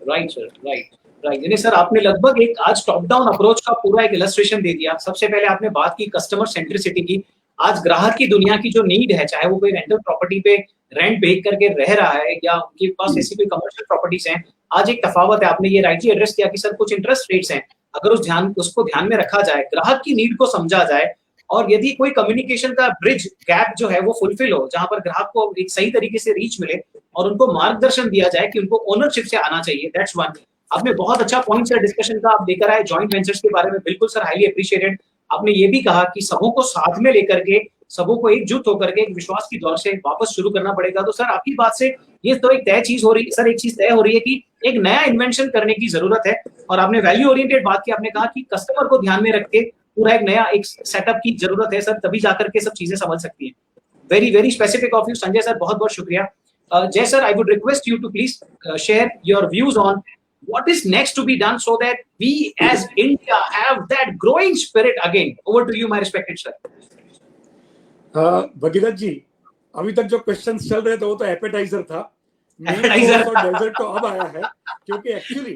Right sir, right. यानी सर आपने लगभग एक आज टॉप डाउन अप्रोच का पूरा एक इलस्ट्रेशन दे दिया। सबसे पहले आपने बात की कस्टमर सेंट्रिसिटी की। आज ग्राहक की दुनिया की जो नीड है, चाहे वो कोई रेंटल प्रॉपर्टी पे रेंट पे करके रह रहा है या उनके पास ऐसी कोई कमर्शियल प्रॉपर्टीज हैं, आज एक तफावत है। आपने ये राइटली एड्रेस किया कि सर कुछ इंटरेस्ट रेट्स हैं, अगर उसको ध्यान में रखा जाए, ग्राहक की नीड को समझा जाए, और यदि कोई कम्युनिकेशन का ब्रिज गैप जो है वो फुलफिल हो, जहां पर ग्राहक को एक सही तरीके से रीच मिले और उनको मार्गदर्शन दिया जाए कि उनको ओनरशिप से आना चाहिए, दैट्स वन। आपने बहुत अच्छा पॉइंट सर डिस्कशन का आप लेकर आए जॉइंट वेंचर्स के बारे में, बिल्कुल सर, हाईली अप्रिशिएटेड। आपने ये भी कहा कि सबों को साथ में लेकर के, सबों को एकजुट होकर के एक विश्वास की दौर से वापस शुरू करना पड़ेगा। तो सर आपकी बात से ये तो एक तय चीज हो रही सर, एक चीज तय हो रही है कि एक नया इन्वेंशन करने की जरूरत है। और आपने वैल्यू ओरिएंटेड बात की, आपने कहा कि कस्टमर को ध्यान में रख के पूरा एक नया एक सेटअप की जरूरत है सर, तभी जाकर के सब चीजें समझ सकती हैं। Very very specific of you Sanjay sir, बहुत बहुत शुक्रिया। जय sir, I would request you to please share your views on what is next to be done so that we as India have that growing spirit again. Over to you, my respected sir. Bhagirath ji, अभी तक जो questions चल रहे थे वो तो appetiser था, desert तो अब आया है, क्योंकि एक्चुअली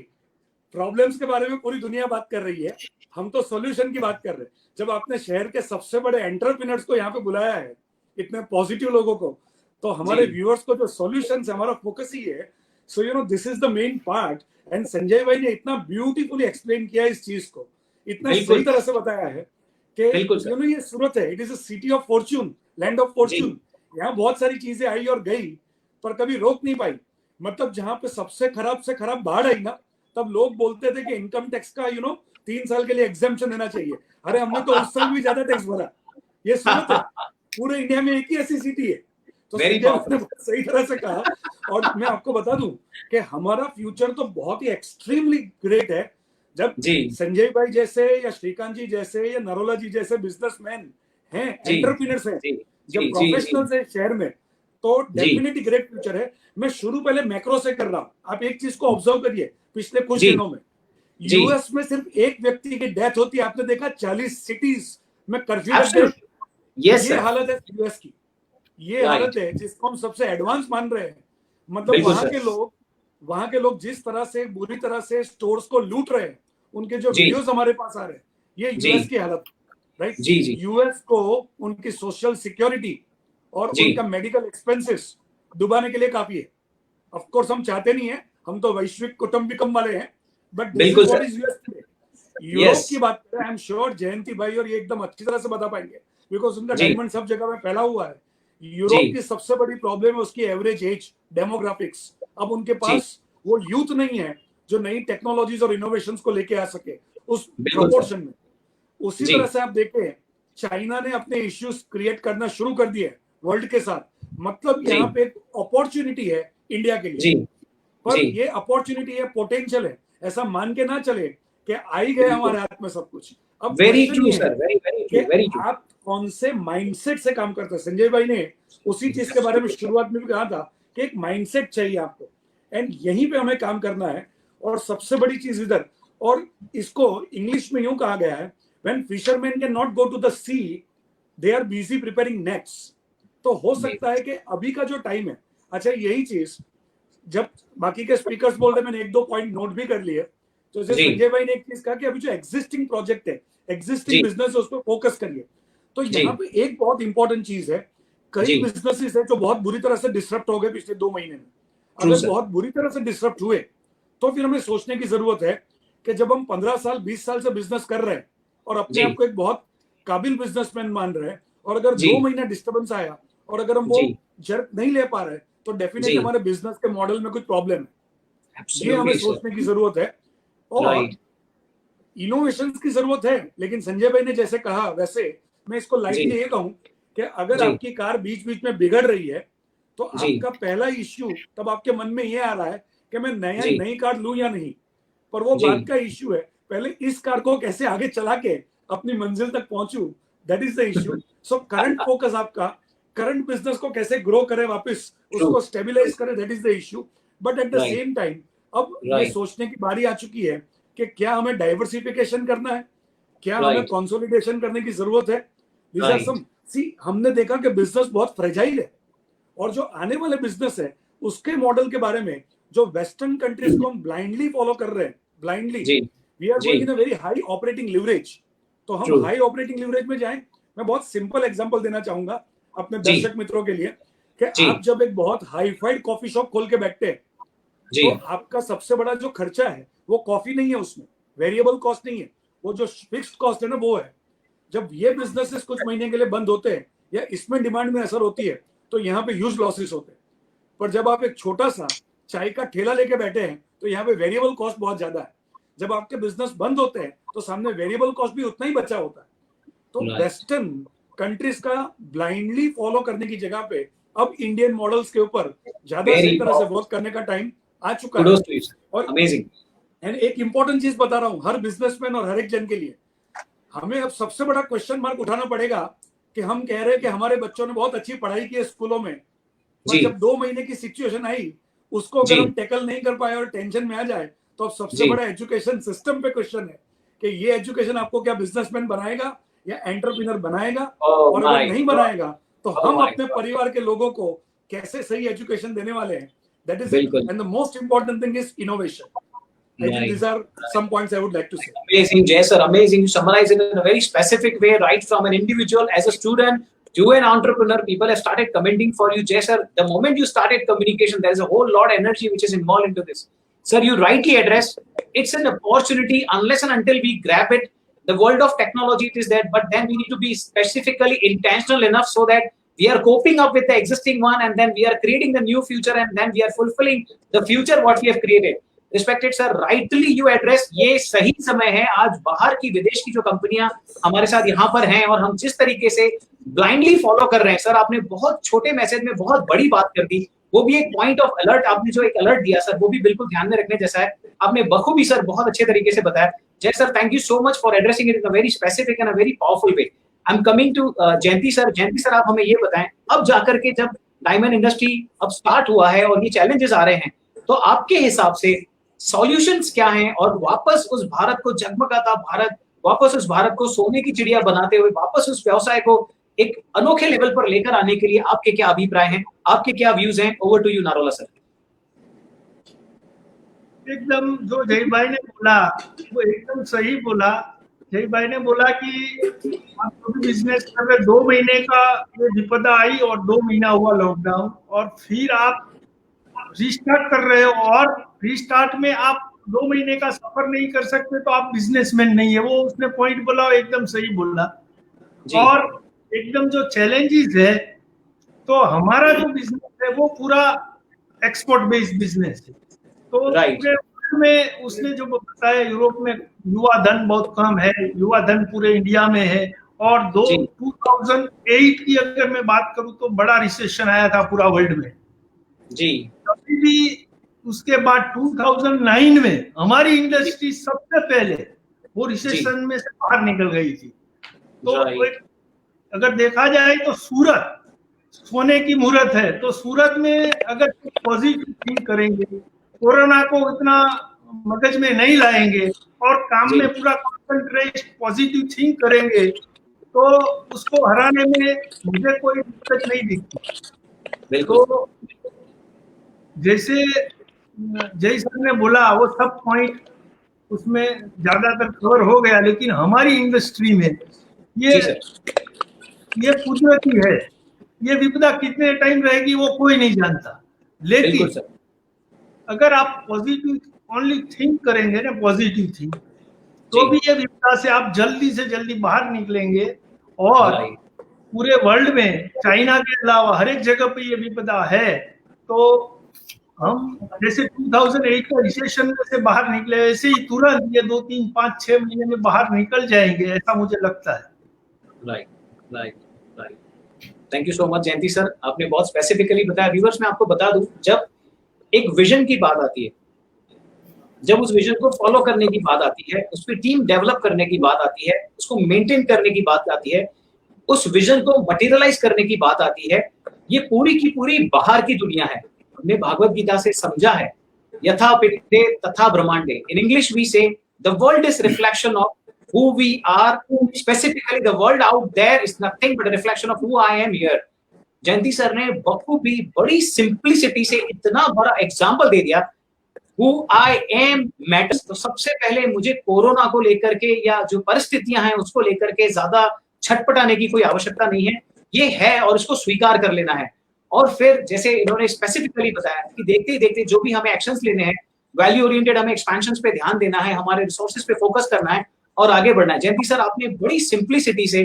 प्रॉब्लम्स के बारे में पूरी दुनिया बात कर रही है, हम तो सॉल्यूशन की बात कर रहे हैं। जब आपने शहर के सबसे बड़े एंटरप्रेन्योर्स को यहाँ पे बुलाया है, इतने पॉजिटिव लोगों को, तो हमारे व्यूअर्स को जो सॉल्यूशन है, हमारा फोकस ही है। So you know this is the main part, and Sanjay भाई ने इतना ब्यूटीफुली एक्सप्लेन किया इस चीज को, इतना सही तरह से बताया है कि यू नो ये सूरत है, it is a city of Fortune, land of Fortune. यहाँ बहुत सारी चीजें आई और गई, पर कभी रोक नहीं पाई। मतलब जहाँ पे सबसे खराब बाढ़ आई ना, तब लोग बोलते थे कि इनकम टैक्स का 3 साल के लिए एग्जेम्पशन देना चाहिए। अरे हमने तो उस साल भी ज्यादा टैक्स भरा। ये सूरत है, पूरे इंडिया में एक ही ऐसी सिटी है। तो आपने सही तरह से कहा, और मैं आपको बता दूं कि हमारा फ्यूचर तो बहुत ही एक्सट्रीमली ग्रेट है। जब संजय भाई जैसे या श्रीकांत जी जैसे या नरोला जी जैसे बिजनेसमैन हैं, एंटरप्रेन्योर्स हैं, जब प्रोफेशनल्स हैं शहर में, तो डेफिनेटली ग्रेट फ्यूचर है। मैं शुरू पहले मैक्रो से कर रहा हूँ। आप एक चीज को ऑब्जर्व करिए, पिछले कुछ दिनों में यूएस में सिर्फ एक व्यक्ति की डेथ होती है, आपने देखा 40 सिटीज में कर्फ्यू। ये हालत है यूएस की, ये हालत है जिसको हम सबसे एडवांस मान रहे हैं। मतलब वहां के लोग जिस तरह से बुरी तरह से स्टोर्स को लूट रहे हैं, उनके जो वीडियोस हमारे पास आ रहे हैं, ये यूएस की हालत, राइट। यूएस को उनकी सोशल सिक्योरिटी और उनका मेडिकल एक्सपेंसेस डुबाने के लिए काफी है। ऑफ कोर्स हम चाहते नहीं है, हम तो वैश्विक कुटुंबिकम वाले हैं, बट यूरोप की बात करें, आई एम श्योर जयंती भाई और ये एकदम अच्छी तरह से बता पाएंगे, बिकॉज उनका डायमंड सब जगह में फैला हुआ है यूरोप की सबसे बड़ी प्रॉब्लम है उसकी एवरेज एज, डेमोग्राफिक्स। अब उनके पास वो यूथ नहीं है जो नई टेक्नोलॉजीज और इनोवेशंस को लेके आ सके उस प्रोपोर्शन में। उसी तरह से आप देखें चाइना ने अपने इश्यूज क्रिएट करना शुरू कर दिए वर्ल्ड के साथ, मतलब यहाँ पे एक अपॉर्चुनिटी है इंडिया के लिए। पर ये अपॉर्चुनिटी है, पोटेंशियल है, ऐसा मान के ना चले कि आ ही गया हमारे हाथ में सब कुछ। अब very true sir, very true. आप कौन से माइंडसेट से काम करते हैं? संजय भाई ने उसी चीज के बारे में शुरुआत में भी कहा था कि एक माइंडसेट चाहिए आपको, एंड यहीं पे हमें काम करना है। और सबसे बड़ी चीज इधर, और इसको इंग्लिश में यूं कहा गया है, when fisherman can not go to the sea they are busy preparing nets. तो हो सकता है कि अभी का जो टाइम है, अच्छा यही चीज जब बाकी के स्पीकर्स बोल रहे, मैंने 1-2 पॉइंट नोट भी कर लिए। तो जैसे संजय भाई ने एक चीज कहा कि अभी जो एग्जिस्टिंग प्रोजेक्ट है, एग्जिस्टिंग बिजनेस है, उस पर फोकस करिए। तो यहाँ पे एक बहुत इंपॉर्टेंट चीज है, कई बिजनेसेस है जो बहुत बुरी तरह से डिसरप्ट हो गए पिछले 2 महीने में। अगर बहुत बुरी तरह से डिसरप्ट हुए तो फिर हमें सोचने की जरूरत है कि जब हम 15 साल 20 साल से बिजनेस कर रहे हैं और अपने आप को एक बहुत काबिल बिजनेसमैन मान रहे हैं, और अगर 2 महीना डिस्टर्बेंस आया और अगर हम वो जर्क नहीं ले पा रहे, तो डेफिनेटली हमारे बिजनेस के मॉडल में कुछ प्रॉब्लम है। ये हमें सोचने की जरूरत है और इनोवेशन की जरूरत है। लेकिन संजय भाई ने जैसे कहा वैसे मैं इसको लाइटली ये कहूं कि अगर आपकी कार बीच बीच में बिगड़ रही है तो आपका पहला इश्यू तब आपके मन में ये आ रहा है कि मैं नई कार लूं या नहीं, पर वो बात का इश्यू है पहले इस कार को कैसे आगे चला के अपनी मंजिल तक पहुंचूं, that is the issue. So current focus आपका करंट बिजनेस को कैसे ग्रो करे, वापस उसको स्टेबलाइज करे, that is the issue. But at the same time अब ये सोचने की बारी आ चुकी है कि क्या हमें डाइवर्सिफिकेशन करना है, क्या हमें कंसोलिडेशन करने की जरूरत है। हमने देखा कि बिजनेस बहुत फ्रेजाइल है और जो आने वाले बिजनेस है उसके मॉडल के बारे में जो वेस्टर्न कंट्रीज को हम ब्लाइंडली फॉलो कर रहे हैं, blindly we are going in a very high operating leverage. तो हम हाई ऑपरेटिंग लिवरेज में जाएं। मैं बहुत सिंपल एग्जांपल देना चाहूंगा अपने दर्शक मित्रों के लिए कि आप जब एक बहुत हाईफाइड कॉफी शॉप खोल के बैठते हैं तो आपका सबसे बड़ा जो खर्चा है वो कॉफी नहीं है, उसमें वेरिएबल कॉस्ट नहीं है, वो जो फिक्स्ड कॉस्ट है ना वो है। जब ये बिजनेसेस कुछ महीने के लिए बंद होते हैं या इसमें डिमांड में असर होती है तो यहाँ पे ह्यूज लॉसेस होते हैं। पर जब आप एक छोटा सा चाय का ठेला लेके बैठे हैं तो यहाँ पे वेरिएबल कॉस्ट बहुत ज्यादा है। जब आपके बिजनेस बंद होते हैं तो सामने वेरिएबल कॉस्ट भी उतना ही बचा होता है। तो वेस्टर्न कंट्रीज का ब्लाइंडली फॉलो करने की जगह पे अब इंडियन मॉडल्स के ऊपर ज्यादा सही तरह से वर्क करने का टाइम आ चुका है। और अमेजिंग। एंड एक इंपॉर्टेंट चीज बता रहा हूँ हर बिजनेसमैन और हर एक जन के लिए, हमें अब सबसे बड़ा क्वेश्चन मार्क उठाना पड़ेगा कि हम कह रहे हैं कि हमारे बच्चों ने बहुत अच्छी पढ़ाई की है स्कूलों में, पर जब 2 महीने की सिचुएशन आई उसको अगर हम टैकल नहीं कर पाए और टेंशन में आ जाए तो अब सबसे बड़ा एजुकेशन सिस्टम पे क्वेश्चन है कि ये एजुकेशन आपको क्या बिजनेसमैन बनाएगा या एंटरप्रेन्योर बनाएगा। और अगर नहीं बनाएगा तो हम अपने परिवार के लोगों को कैसे सही एजुकेशन देने वाले हैं। That is it. And the most important thing is innovation. I think these are some points I would like to say. Amazing, Jay sir. Amazing. You summarize it in a very specific way, right from an individual as a student to an entrepreneur. People have started commenting for you, Jay sir. The moment you started communication, there is a whole lot of energy which is involved into this. Sir, you rightly addressed. It's an opportunity unless and until we grab it. The world of technology it is there, but then we need to be specifically intentional enough so that we are coping up with the existing one, and then we are creating the new future, and then we are fulfilling the future what we have created. Respected sir, rightly you address, ये सही समय है आज बाहर की विदेश की जो कंपनियां हमारे साथ यहाँ पर हैं और हम जिस तरीके से ब्लाइंडली फॉलो कर रहे हैं। सर आपने बहुत छोटे मैसेज में बहुत बड़ी बात कर दी, वो भी एक पॉइंट ऑफ अलर्ट आपने जो एक अलर्ट दिया सर वो भी बिल्कुल ध्यान में रखने जैसा है। आपने बखूबी सर बहुत अच्छे तरीके से बताया। Jay sir, thank you so much for addressing it in a very specific and a very powerful way. I am coming to Jayanti sir. Jayanti sir, आप हमें ये बताएं, अब जाकर के जब डायमंड इंडस्ट्री अब स्टार्ट हुआ है और ये चैलेंजेस आ रहे हैं तो आपके हिसाब से सॉल्यूशंस क्या हैं और वापस उस भारत को जगमगाता भारत, वापस उस भारत को सोने की चिड़िया बनाते हुए वापस उस व्यवसाय को एक अनोखे लेवल पर लेकर आने के लिए आपके क्या अभिप्राय हैं, आपके क्या व्यूज हैं? Over to you Narola sir. एकदम जो जय भाई ने बोला वो एकदम सही बोला। जय भाई ने बोला कि आप जो भी बिजनेस कर रहे 2 महीने का ये विपदा आई और 2 महीना हुआ लॉकडाउन और फिर आप रिस्टार्ट कर रहे हो और रिस्टार्ट में आप 2 महीने का सफर नहीं कर सकते तो आप बिजनेसमैन नहीं है। वो उसने पॉइंट बोला एकदम सही बोला। और एकदम जो चैलेंजेस है तो हमारा जो बिजनेस है वो पूरा एक्सपोर्ट बेस्ड बिजनेस है। तो पूरे वर्ल्ड में उसने जो बताया, यूरोप में युवा धन बहुत कम है, युवा धन पूरे इंडिया में है। और 2008 की अगर मैं बात करूं तो बड़ा रिसेशन आया था पूरा वर्ल्ड में जी। कभी भी उसके बाद 2009 में हमारी इंडस्ट्री सबसे पहले वो रिसेशन में से बाहर निकल गई थी। तो अगर देखा जाए तो सूरत सोने की मुहूर्त है, तो सूरत में अगर पॉजिटिव थिंक करेंगे, कोरोना को इतना मगज में नहीं लाएंगे और काम में पूरा कॉन्सेंट्रेट पॉजिटिव थिंक करेंगे, तो उसको हराने में मुझे कोई दिक्कत नहीं दिखती। तो जैसे जय सर ने बोला वो सब पॉइंट उसमें ज्यादातर कवर हो गया, लेकिन हमारी इंडस्ट्री में ये कुदरती है, ये विपदा कितने टाइम रहेगी वो कोई नहीं जानता। लेकिन अगर आप पॉजिटिव ओनली थिंक करेंगे ना, पॉजिटिव थिंक, तो भी ये विपदा से आप जल्दी से जल्दी बाहर निकलेंगे। और पूरे वर्ल्ड में चाइना के अलावा हर एक जगह पे ये विपदा है। तो हम जैसे 2008 का रिसेशन में से बाहर निकले, ऐसे ही तुरंत ये 2, 3, 5, 6 महीने में बाहर निकल जाएंगे, ऐसा मुझे लगता है। Right. Thank you so much Jayanti sir, आपने बहुत स्पेसिफिकली बताया। व्यूअर्स, मैं आपको बता दूं, जब एक विजन की बात आती है, जब उस विजन को फॉलो करने की बात आती है, उस पर टीम डेवलप करने की बात आती है, उसको मेंटेन करने की बात आती है, उस विजन को मटेरियलाइज करने की बात आती है, ये पूरी की पूरी बाहर की दुनिया है। हमने भागवत गीता से समझा है, यथा पिते तथा ब्रह्मांडे। इन इंग्लिश वी से the world is reflection of who we are, specifically the world out there is nothing but a reflection of who I am here. Jayanti sir ने बखूबी बड़ी सिंपलिसिटी से इतना बड़ा एग्जांपल दे दिया, who I am matters। तो सबसे पहले मुझे कोरोना को लेकर के या जो परिस्थितियां हैं उसको लेकर के ज्यादा छटपटाने की कोई आवश्यकता नहीं है, ये है और इसको स्वीकार कर लेना है। और फिर जैसे इन्होंने स्पेसिफिकली बताया कि देखते ही देखते जो भी हमें एक्शंस लेने हैं, वैल्यू ओरिएंटेड हमें एक्सपेंशंस पे ध्यान देना है, हमारे रिसोर्सेज पे फोकस करना है और आगे बढ़ना है। जयंती सर, आपने बड़ी सिंपलिसिटी से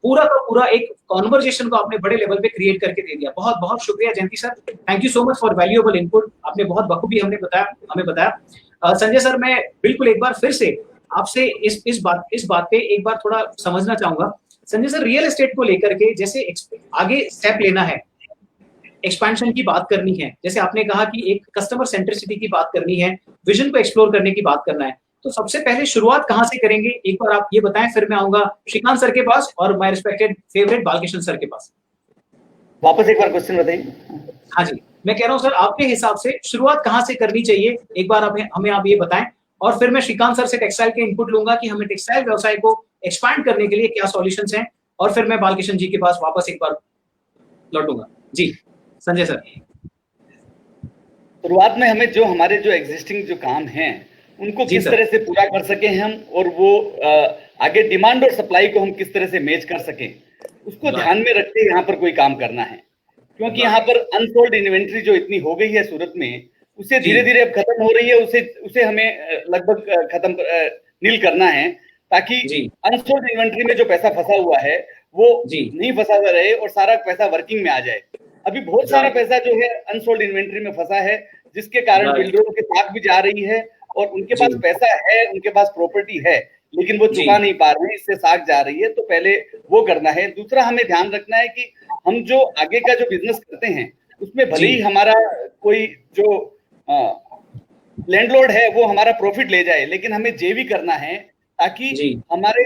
पूरा का पूरा एक कॉन्वर्जेशन को आपने बड़े लेवल पे क्रिएट करके दे दिया। बहुत बहुत शुक्रिया Jayanti sir, thank you so much for valuable input. आपने बहुत बखूबी हमें बताया। संजय सर, मैं बिल्कुल एक बार फिर से आपसे इस बात पे एक बार थोड़ा समझना चाहूंगा। संजय सर, रियल एस्टेट को लेकर के जैसे आगे स्टेप लेना है, एक्सपेंशन की बात करनी है, जैसे आपने कहा कि एक कस्टमर सेंट्रिसिटी की बात करनी है, विजन को एक्सप्लोर करने की बात करना है, तो सबसे पहले शुरुआत कहां से करेंगे, एक बार आप ये बताएं, फिर मैं आऊंगा श्रीकांत सर के पास और my respected favourite Balkrishna sir के पास। वापस एक बार क्वेश्चन बताइए। हाँ जी, मैं कह रहा हूं सर, आपके हिसाब से शुरुआत कहां से करनी चाहिए, एक बार हमें आप ये बताएं, और फिर मैं श्रीकांत सर से टेक्सटाइल के इनपुट लूंगा कि हमें टेक्सटाइल व्यवसाय को एक्सपैंड करने के लिए क्या सॉल्यूशंस हैं, और फिर मैं बालकृष्ण जी के पास वापस एक बार लौटूंगा। जी संजय सर। शुरुआत में हमें जो हमारे जो एग्जिस्टिंग जो काम हैं उनको किस तरह से पूरा कर सके हम, और वो आगे डिमांड और सप्लाई को हम किस तरह से मैच कर सकें, उसको ध्यान में रखते यहाँ पर कोई काम करना है। क्योंकि यहाँ पर अनसोल्ड इन्वेंट्री जो इतनी हो गई है सूरत में, उसे धीरे धीरे अब खत्म हो रही है, उसे हमें लगभग खत्म नील करना है, ताकि अनसोल्ड इन्वेंट्री में जो पैसा फंसा हुआ है वो नहीं फंसा हुआ रहे और सारा पैसा वर्किंग में आ जाए। अभी बहुत सारा पैसा जो है अनसोल्ड इन्वेंट्री में फंसा है, जिसके कारण बिल्डरों के साथ भी जा रही है, और उनके पास पैसा है, उनके पास प्रॉपर्टी है, लेकिन वो चुका नहीं पा रहे हैं, इससे साख जा रही है। तो पहले वो करना है। दूसरा, हमें ध्यान रखना है कि हम जो आगे का जो बिजनेस करते हैं उसमें भले ही हमारा कोई जो लैंडलॉर्ड है वो हमारा प्रॉफिट ले जाए, लेकिन हमें जेवी करना है, ताकि हमारे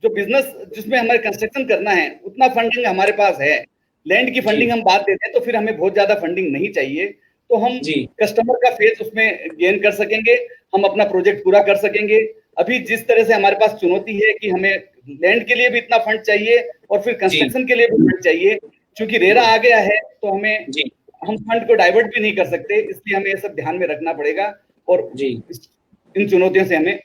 जो बिजनेस जिसमें हमारे कंस्ट्रक्शन करना है उतना फंडिंग हमारे पास है। लैंड की फंडिंग हम बात देते हैं तो फिर हमें बहुत ज्यादा फंडिंग नहीं चाहिए, तो हम कस्टमर का फेथ उसमें गेन कर सकेंगे, हम अपना प्रोजेक्ट पूरा कर सकेंगे। अभी जिस तरह से हमारे पास चुनौती है कि हमें लैंड के लिए भी इतना फंड चाहिए और फिर कंस्ट्रक्शन के लिए भी फंड चाहिए, क्योंकि रेरा आ गया है तो हम फंड को डाइवर्ट भी नहीं कर सकते, इसलिए हमें ये सब ध्यान में रखना पड़ेगा और इन चुनौतियों से हमें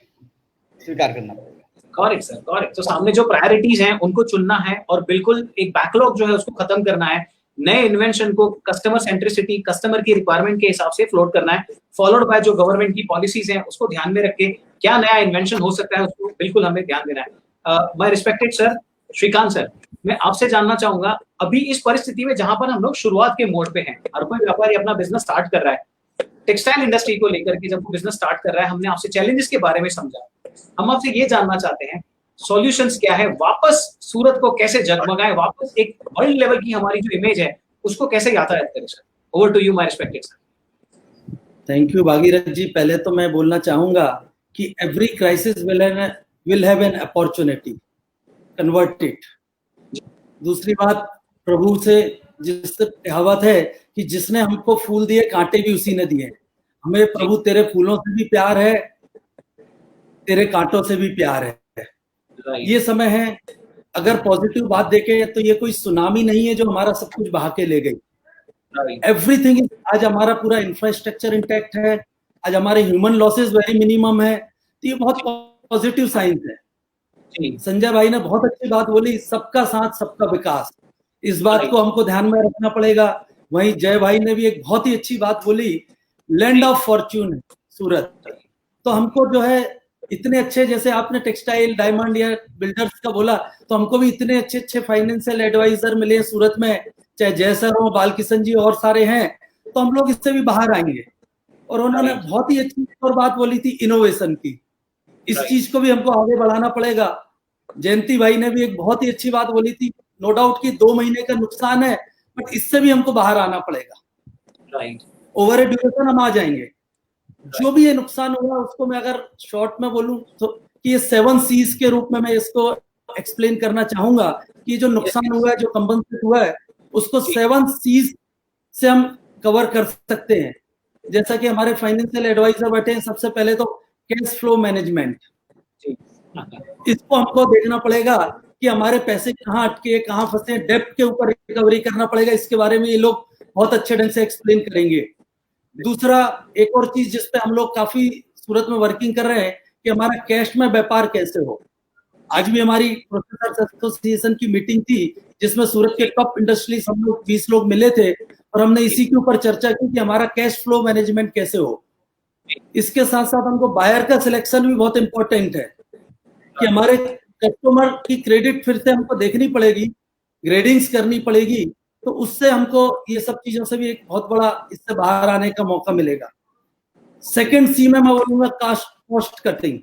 स्वीकार करना पड़ेगा। Correct sir, correct. तो सामने जो प्रायोरिटीज हैं उनको चुनना है और बिल्कुल एक बैकलॉग जो है उसको खत्म करना है, नए इन्वेंशन को कस्टमर सेंट्रिसिटी, कस्टमर की रिक्वायरमेंट के हिसाब से फ्लोट करना है, फॉलोड बाय जो गवर्नमेंट की पॉलिसीज हैं उसको ध्यान में रख के क्या नया इन्वेंशन हो सकता है उसको बिल्कुल हमें ध्यान देना है। My respected sir Shrikant sir, मैं आपसे जानना चाहूंगा, अभी इस परिस्थिति में जहां पर हम लोग शुरुआत के मोड पे हैं, हर कोई व्यापारी अपना बिजनेस स्टार्ट कर रहा है, टेक्सटाइल इंडस्ट्री को लेकर के जब वो बिजनेस स्टार्ट कर रहा है, हमने आपसे चैलेंजेस के बारे में समझा। हम आपसे ये जानना चाहते हैं सॉल्यूशंस क्या है, वापस सूरत को कैसे जगमगाए, वापस एक वर्ल्ड लेवल की हमारी जो इमेज है उसको कैसे यातायात करें sir. Over to you my respected sir. Thank you Bhagirath ji. पहले तो मैं बोलना चाहूंगा कि every crisis will have an opportunity, convert it. दूसरी बात, प्रभु से जिससे कहावत है कि जिसने हमको फूल दिए कांटे भी उसी ने दिए। हमें प्रभु तेरे फूलों से भी प्यार है, तेरे कांटों से भी प्यार है। ये समय है, अगर पॉजिटिव बात देखें तो ये कोई सुनामी नहीं है जो हमारा सब कुछ बहा के ले गई। एवरीथिंग, आज हमारा पूरा इंफ्रास्ट्रक्चर इंटैक्ट है, आज हमारे ह्यूमन लॉसेस वेरी मिनिमम है, तो ये बहुत पॉजिटिव साइंस है। संजय भाई ने बहुत अच्छी बात बोली, सबका साथ सबका विकास, इस बात को हमको ध्यान में रखना पड़ेगा। वहीं जय भाई ने भी एक बहुत ही अच्छी बात बोली, लैंड ऑफ फॉर्च्यून है सूरत। तो हमको जो है इतने अच्छे, जैसे आपने टेक्सटाइल, डायमंड या बिल्डर्स का बोला, तो हमको भी इतने अच्छे अच्छे फाइनेंशियल एडवाइजर मिले सूरत में, चाहे जय सर हो, बालकिशन जी और सारे हैं, तो हम लोग इससे भी बाहर आएंगे। और उन्होंने बहुत ही अच्छी और बात बोली थी इनोवेशन की, इस चीज को भी हमको आगे बढ़ाना पड़ेगा। जयंती भाई ने भी एक बहुत ही अच्छी बात बोली थी, नो डाउट कि 2 महीने का नुकसान है, बट इससे भी हमको बाहर आना पड़ेगा। ओवर ए ड्यूरेशन हम आ जाएंगे। जो भी ये नुकसान हुआ उसको मैं अगर शॉर्ट में बोलूं तो कि ये 7 C's के रूप में मैं इसको एक्सप्लेन करना चाहूंगा कि जो नुकसान हुआ है, जो कंपनसेट हुआ है, उसको 7 C's से हम कवर कर सकते हैं। जैसा कि हमारे फाइनेंशियल एडवाइजर बैठे हैं, सबसे पहले तो कैश फ्लो मैनेजमेंट, इसको हमको देखना पड़ेगा कि हमारे पैसे कहाँ अटके, कहाँ फंसे, डेब्ट के ऊपर रिकवरी करना पड़ेगा। इसके बारे में ये लोग बहुत अच्छे ढंग से एक्सप्लेन करेंगे। दूसरा, एक और चीज जिसपे हम लोग काफी सूरत में वर्किंग कर रहे हैं कि हमारा कैश में व्यापार कैसे हो। आज भी हमारी प्रोसेसर्स एसोसिएशन की मीटिंग थी जिसमें सूरत के टॉप इंडस्ट्रीज हम लोग 20 लोग मिले थे और हमने इसी के ऊपर चर्चा की कि हमारा कैश फ्लो मैनेजमेंट कैसे हो। इसके साथ साथ हमको बायर का सिलेक्शन भी बहुत इंपॉर्टेंट है कि हमारे कस्टमर की क्रेडिट फिर से हमको देखनी पड़ेगी, ग्रेडिंग्स करनी पड़ेगी, तो उससे हमको ये सब चीजों से भी एक बहुत बड़ा इससे बाहर आने का मौका मिलेगा। सेकंड सी में मैं बोलूंगा कॉस्ट कटिंग।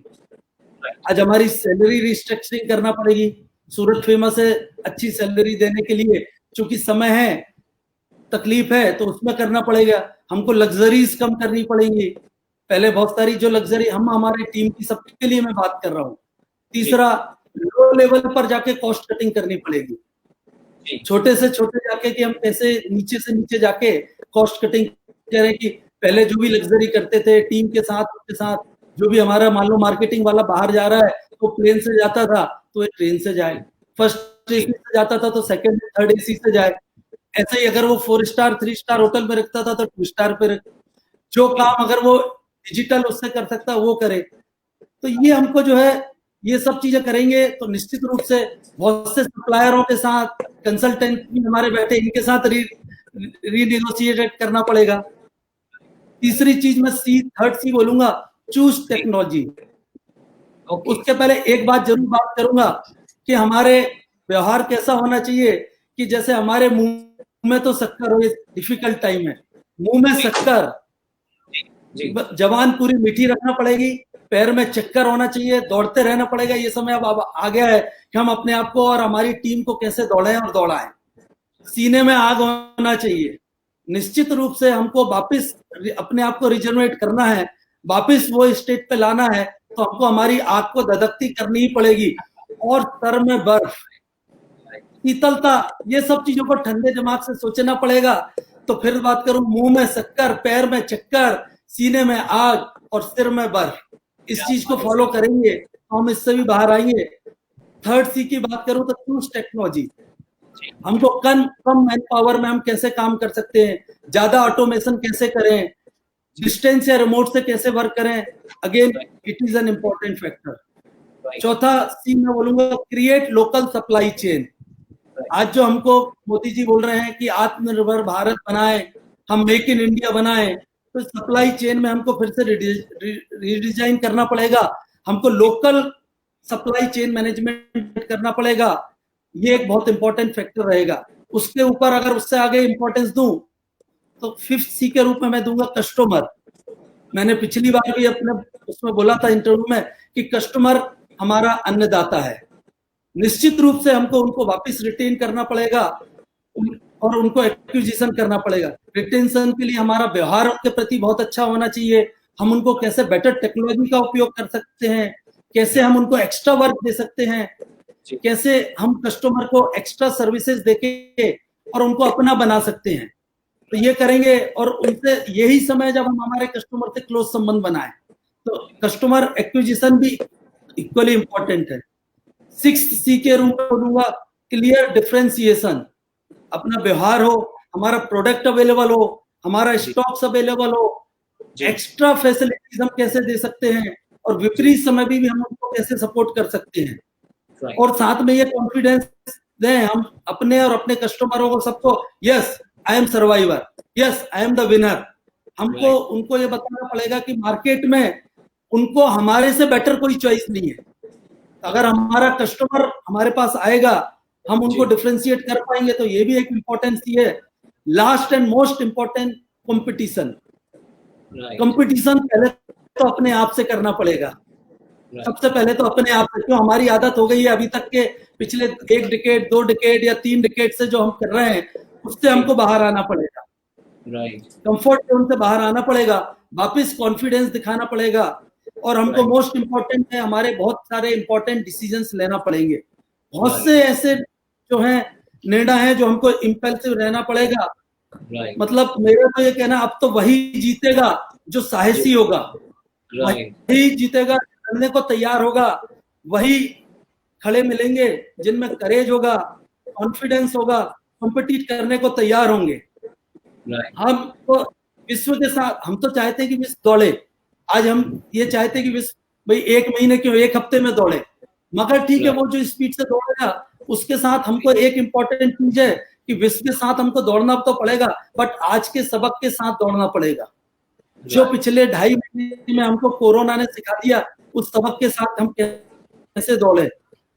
आज हमारी सैलरी रिस्ट्रक्चरिंग करना पड़ेगी। सूरत फेमस है अच्छी सैलरी देने के लिए, चूंकि समय है, तकलीफ है, तो उसमें करना पड़ेगा। हमको लग्जरीज कम करनी पड़ेगी। पहले बहुत सारी जो लग्जरी हम हमारी टीम की सबके लिए मैं बात कर रहा हूँ। तीसरा, लो लेवल पर जाके कॉस्ट कटिंग करनी पड़ेगी, छोटे से छोटे जाके कि हम कैसे नीचे से नीचे जाके कॉस्ट कटिंग करें कि पहले जो भी लग्जरी करते थे टीम के साथ, उसके साथ जो भी हमारा मान लो मार्केटिंग वाला बाहर जा रहा है तो प्लेन से जाता था तो एक ट्रेन से जाए, फर्स्ट एसी से जाता था तो सेकंड थर्ड एसी से जाए। ऐसे ही अगर वो 4 स्टार 3 स्टार होटल में रखता था तो 2 स्टार पे रख, जो काम अगर वो डिजिटल उससे कर सकता वो करे। तो ये हमको जो है ये सब चीजें करेंगे तो निश्चित रूप से बहुत से सप्लायरों के साथ, कंसल्टेंट भी हमारे बैठे, इनके साथ रीनेगोशिएट करना पड़ेगा। तीसरी चीज मैं थर्ड सी बोलूंगा, चूज टेक्नोलॉजी। उसके पहले एक बात जरूर बात करूंगा कि हमारे व्यवहार कैसा होना चाहिए कि जैसे हमारे मुंह में तो शक्कर हो, ये डिफिकल्ट टाइम है, मुंह में शक्कर, जबान पूरी मीठी रखना पड़ेगी, पैर में चक्कर होना चाहिए, दौड़ते रहना पड़ेगा। ये समय अब आ गया है कि हम अपने आप को और हमारी टीम को कैसे दौड़ाएं और दौड़ाएं। सीने में आग होना चाहिए। निश्चित रूप से हमको वापस अपने आप को रिजनरेट करना है, वापस वो स्टेट पे लाना है, तो हमको हमारी आग को धधकती करनी ही पड़ेगी। और सर में बर्फ, शीतलता, ये सब चीजों को ठंडे दिमाग से सोचना पड़ेगा। तो फिर बात करूं, मुंह में शक्कर, पैर में चक्कर, सीने में आग और सिर में बर्फ, इस चीज को फॉलो करेंगे तो हम इससे भी बाहर आएंगे। थर्ड सी की बात करूं तो चूज टेक्नोलॉजी। हमको कम मैन पावर में हम कैसे काम कर सकते हैं, ज्यादा ऑटोमेशन कैसे करें, डिस्टेंस या रिमोट से कैसे वर्क करें, again it is an important factor. चौथा सी मैं बोलूंगा, क्रिएट लोकल सप्लाई चेन। आज जो हमको मोदी जी बोल रहे हैं कि आत्मनिर्भर भारत बनाए, हम मेक इन इंडिया बनाए, तो सप्लाई चेन में हमको फिर से रिडिजाइन करना पड़ेगा। हमको लोकल सप्लाई चेन मैनेजमेंट करना पड़ेगा। ये एक बहुत इंपॉर्टेंट फैक्टर रहेगा। उसके ऊपर अगर उससे आगे इंपॉर्टेंस दूं तो 5th C के रूप में मैं दूंगा कस्टमर। मैंने पिछली बार भी अपने उसमें बोला था इंटरव्यू में कि कस्टमर हमारा अन्नदाता है। निश्चित रूप से हमको उनको वापस रिटेन करना पड़ेगा और उनको एक्विजिशन करना पड़ेगा। रिटेंशन के लिए हमारा व्यवहार उनके प्रति बहुत अच्छा होना चाहिए। हम उनको कैसे बेटर टेक्नोलॉजी का उपयोग कर सकते हैं, कैसे हम उनको एक्स्ट्रा वर्क दे सकते हैं, कैसे हम कस्टमर को एक्स्ट्रा सर्विसेज देके और उनको अपना बना सकते हैं, तो ये करेंगे। और उनसे यही समय जब हम हमारे कस्टमर से क्लोज संबंध बनाए, तो कस्टमर एक्विजिशन भी इक्वली इंपॉर्टेंट है। 6th C के रूप में बोलूंगा क्लियर डिफरेंशिएशन। अपना व्यवहार हो, हमारा प्रोडक्ट अवेलेबल हो, हमारा स्टॉक्स अवेलेबल हो, एक्स्ट्रा फैसिलिटीज हम कैसे दे सकते हैं और विपरीत समय भी हम उनको कैसे सपोर्ट कर सकते हैं, और साथ में ये कॉन्फिडेंस दें हम अपने और अपने कस्टमरों को सबको, yes I am survivor, yes I am the winner. हमको उनको ये बताना पड़ेगा कि मार्केट में उनको हमारे से बेटर कोई चॉइस नहीं है। अगर हमारा कस्टमर हमारे पास आएगा, हम उनको डिफरेंशिएट कर पाएंगे, तो ये भी एक इम्पोर्टेंस है। Last and most important, competition. Competition पहले तो अपने आप से करना पड़ेगा। सबसे पहले तो अपने आप से, क्यों हमारी आदत हो गई है अभी तक के पिछले 1 डिकेड 2 डिकेड या 3 डिकेड से जो हम कर रहे हैं, उससे हमको बाहर आना पड़ेगा। कंफर्ट जोन से बाहर आना पड़ेगा, वापस कॉन्फिडेंस दिखाना पड़ेगा, और हमको मोस्ट इम्पोर्टेंट है, हमारे बहुत सारे इंपॉर्टेंट डिसीजंस लेना पड़ेंगे। बहुत से ऐसे जो हैं निर्णय हैं जो हमको इम्पल्सिव रहना पड़ेगा। मतलब मेरा तो ये कहना, अब तो वही जीतेगा जो साहसी होगा, वही जीतेगा लड़ने को तैयार होगा, वही खड़े मिलेंगे जिनमें करेज होगा, कॉन्फिडेंस होगा, कॉम्पिटिट करने को तैयार होंगे। हम तो विश्व के साथ, हम तो चाहते हैं कि विश्व दौड़े। आज हम ये चाहते हैं कि विश्व भाई 1 महीने क्यों 1 हफ्ते में दौड़े, मगर ठीक है, वो जो स्पीड से दौड़ेगा उसके साथ हमको एक इम्पोर्टेंट चीज है कि विश्व के साथ हमको दौड़ना तो पड़ेगा, बट आज के सबक के साथ दौड़ना पड़ेगा। जो पिछले 2.5 महीने में हमको कोरोना ने सिखा दिया, उस सबक के साथ हम कैसे दौड़े,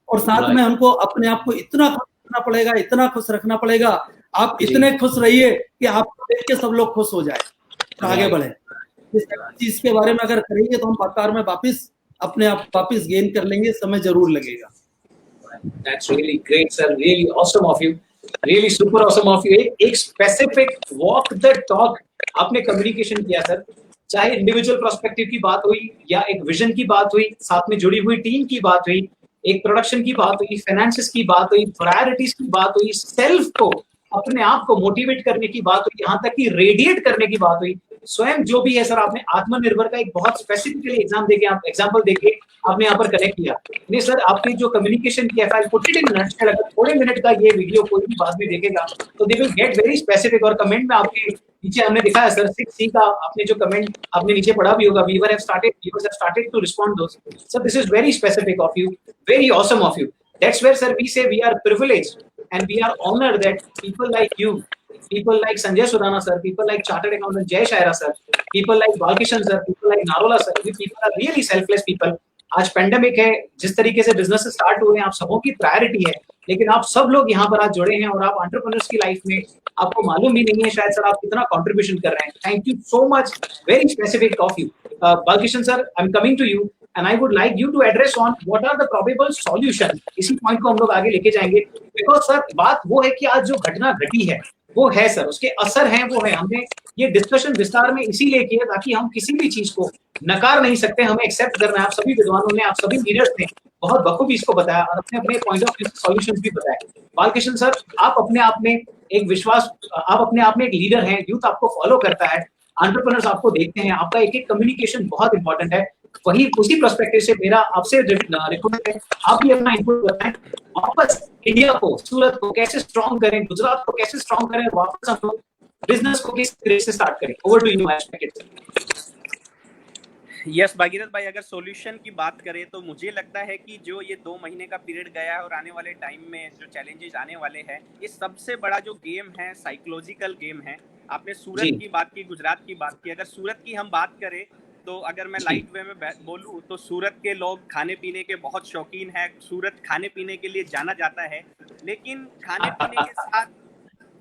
और साथ में हमको अपने आप को इतना खुश रखना पड़ेगा, इतना खुश रखना पड़ेगा। आप इतने खुश रहिए कि आपको देख के सब लोग खुश हो जाए, आगे बढ़े। इस चीज के बारे में अगर करेंगे तो हम व्यापार में वापस अपने आप वापस गेन कर लेंगे, समय जरूर लगेगा। That's really great, sir. Really awesome of you. Really super awesome of you. एक specific walk the talk आपने कम्युनिकेशन किया सर। चाहे इंडिविजुअल पर्सपेक्टिव की बात हुई या एक विजन की बात हुई, साथ में जुड़ी हुई टीम की बात हुई, एक प्रोडक्शन की बात हुई, फाइनेंसेस की बात हुई, प्रायोरिटीज की बात हुई, सेल्फ को, अपने आप को मोटिवेट करने की बात हुई, यहाँ तक कि रेडिएट करने की बात हुई। स्वयं जो भी है सर, आपने आत्मनिर्भर का एक बहुत स्पेसिफिकली एग्जांपल देके आपने यहाँ पर कनेक्ट किया। नहीं सर, आपने जो कम्युनिकेशन किया, file put it in nutshell, अगर थोड़े मिनट का ये वीडियो कोई भी बात भी देखेगा तो they will get very specific. और कमेंट में आपके नीचे हमने दिखाया सर 6C का, आपने जो कमेंट आपने नीचे पढ़ा भी होगा, viewers have started to respond those. Sir this is very specific of you, very awesome of you. That's where sir we say we are privileged and we are honored that people like you, people like Sanjay Surana sir, people like chartered accountant Jay Shaira sir, people like Balkishan sir, people like Narola sir, these people are really selfless people. आज pandemic है, जिस तरीके से business start हुए हैं, आप सबों की प्रायोरिटी है, लेकिन आप सब लोग यहाँ पर आज जुड़े हैं और आप एंटरप्रेन्योर्स की लाइफ में आपको मालूम भी नहीं है शायद सर आप कितना कंट्रीब्यूशन कर रहे हैं। Thank you so much, very specific of you. Balkishan sir, I am coming to you and I would like you to address on what are the probable solution। इसी पॉइंट को हम लोग आगे लेके जाएंगे, बिकॉज सर बात वो है कि आज जो घटना घटी है वो है सर, उसके असर हैं वो है। हमने ये डिस्कशन विस्तार में इसीलिए किया ताकि हम किसी भी चीज को नकार नहीं सकते, हमें एक्सेप्ट करना है। आप सभी विद्वानों ने, आप सभी लीडर्स ने बहुत बखूबी इसको बताया और अपने अपने पॉइंट ऑफ व्यू से सॉल्यूशंस भी बताए। बालकृष्ण सर, आप अपने आप में एक विश्वास, आप अपने आप में एक लीडर हैं, यूथ आपको फॉलो करता है, एंटरप्रेन्योर्स आपको देखते हैं, आपका एक एक कम्युनिकेशन बहुत इंपॉर्टेंट है। वही उसी पर्सपेक्टिव से मेरा आपसे रिक्वेस्ट है, आप भी अपना इनपुट बताएं। वापस इंडिया को, सूरत को कैसे स्ट्रॉन्ग करें, गुजरात को कैसे स्ट्रॉन्ग करें, वापस हम लोग बिजनेस को किस तरह से स्टार्ट करें। Over to you yes Bhagirath भाई, अगर सॉल्यूशन की बात करें तो मुझे लगता है कि जो ये 2 महीने का पीरियड गया है और आने वाले टाइम में जो चैलेंजेस आने वाले हैं, ये सबसे बड़ा जो गेम है साइकोलॉजिकल गेम है। आपने सूरत की बात की, गुजरात की बात की, अगर सूरत की हम बात करें तो अगर मैं लाइट वे में बोलूँ तो सूरत के लोग खाने पीने के बहुत शौकीन हैं। सूरत खाने पीने के लिए जाना जाता है। लेकिन खाने पीने के साथ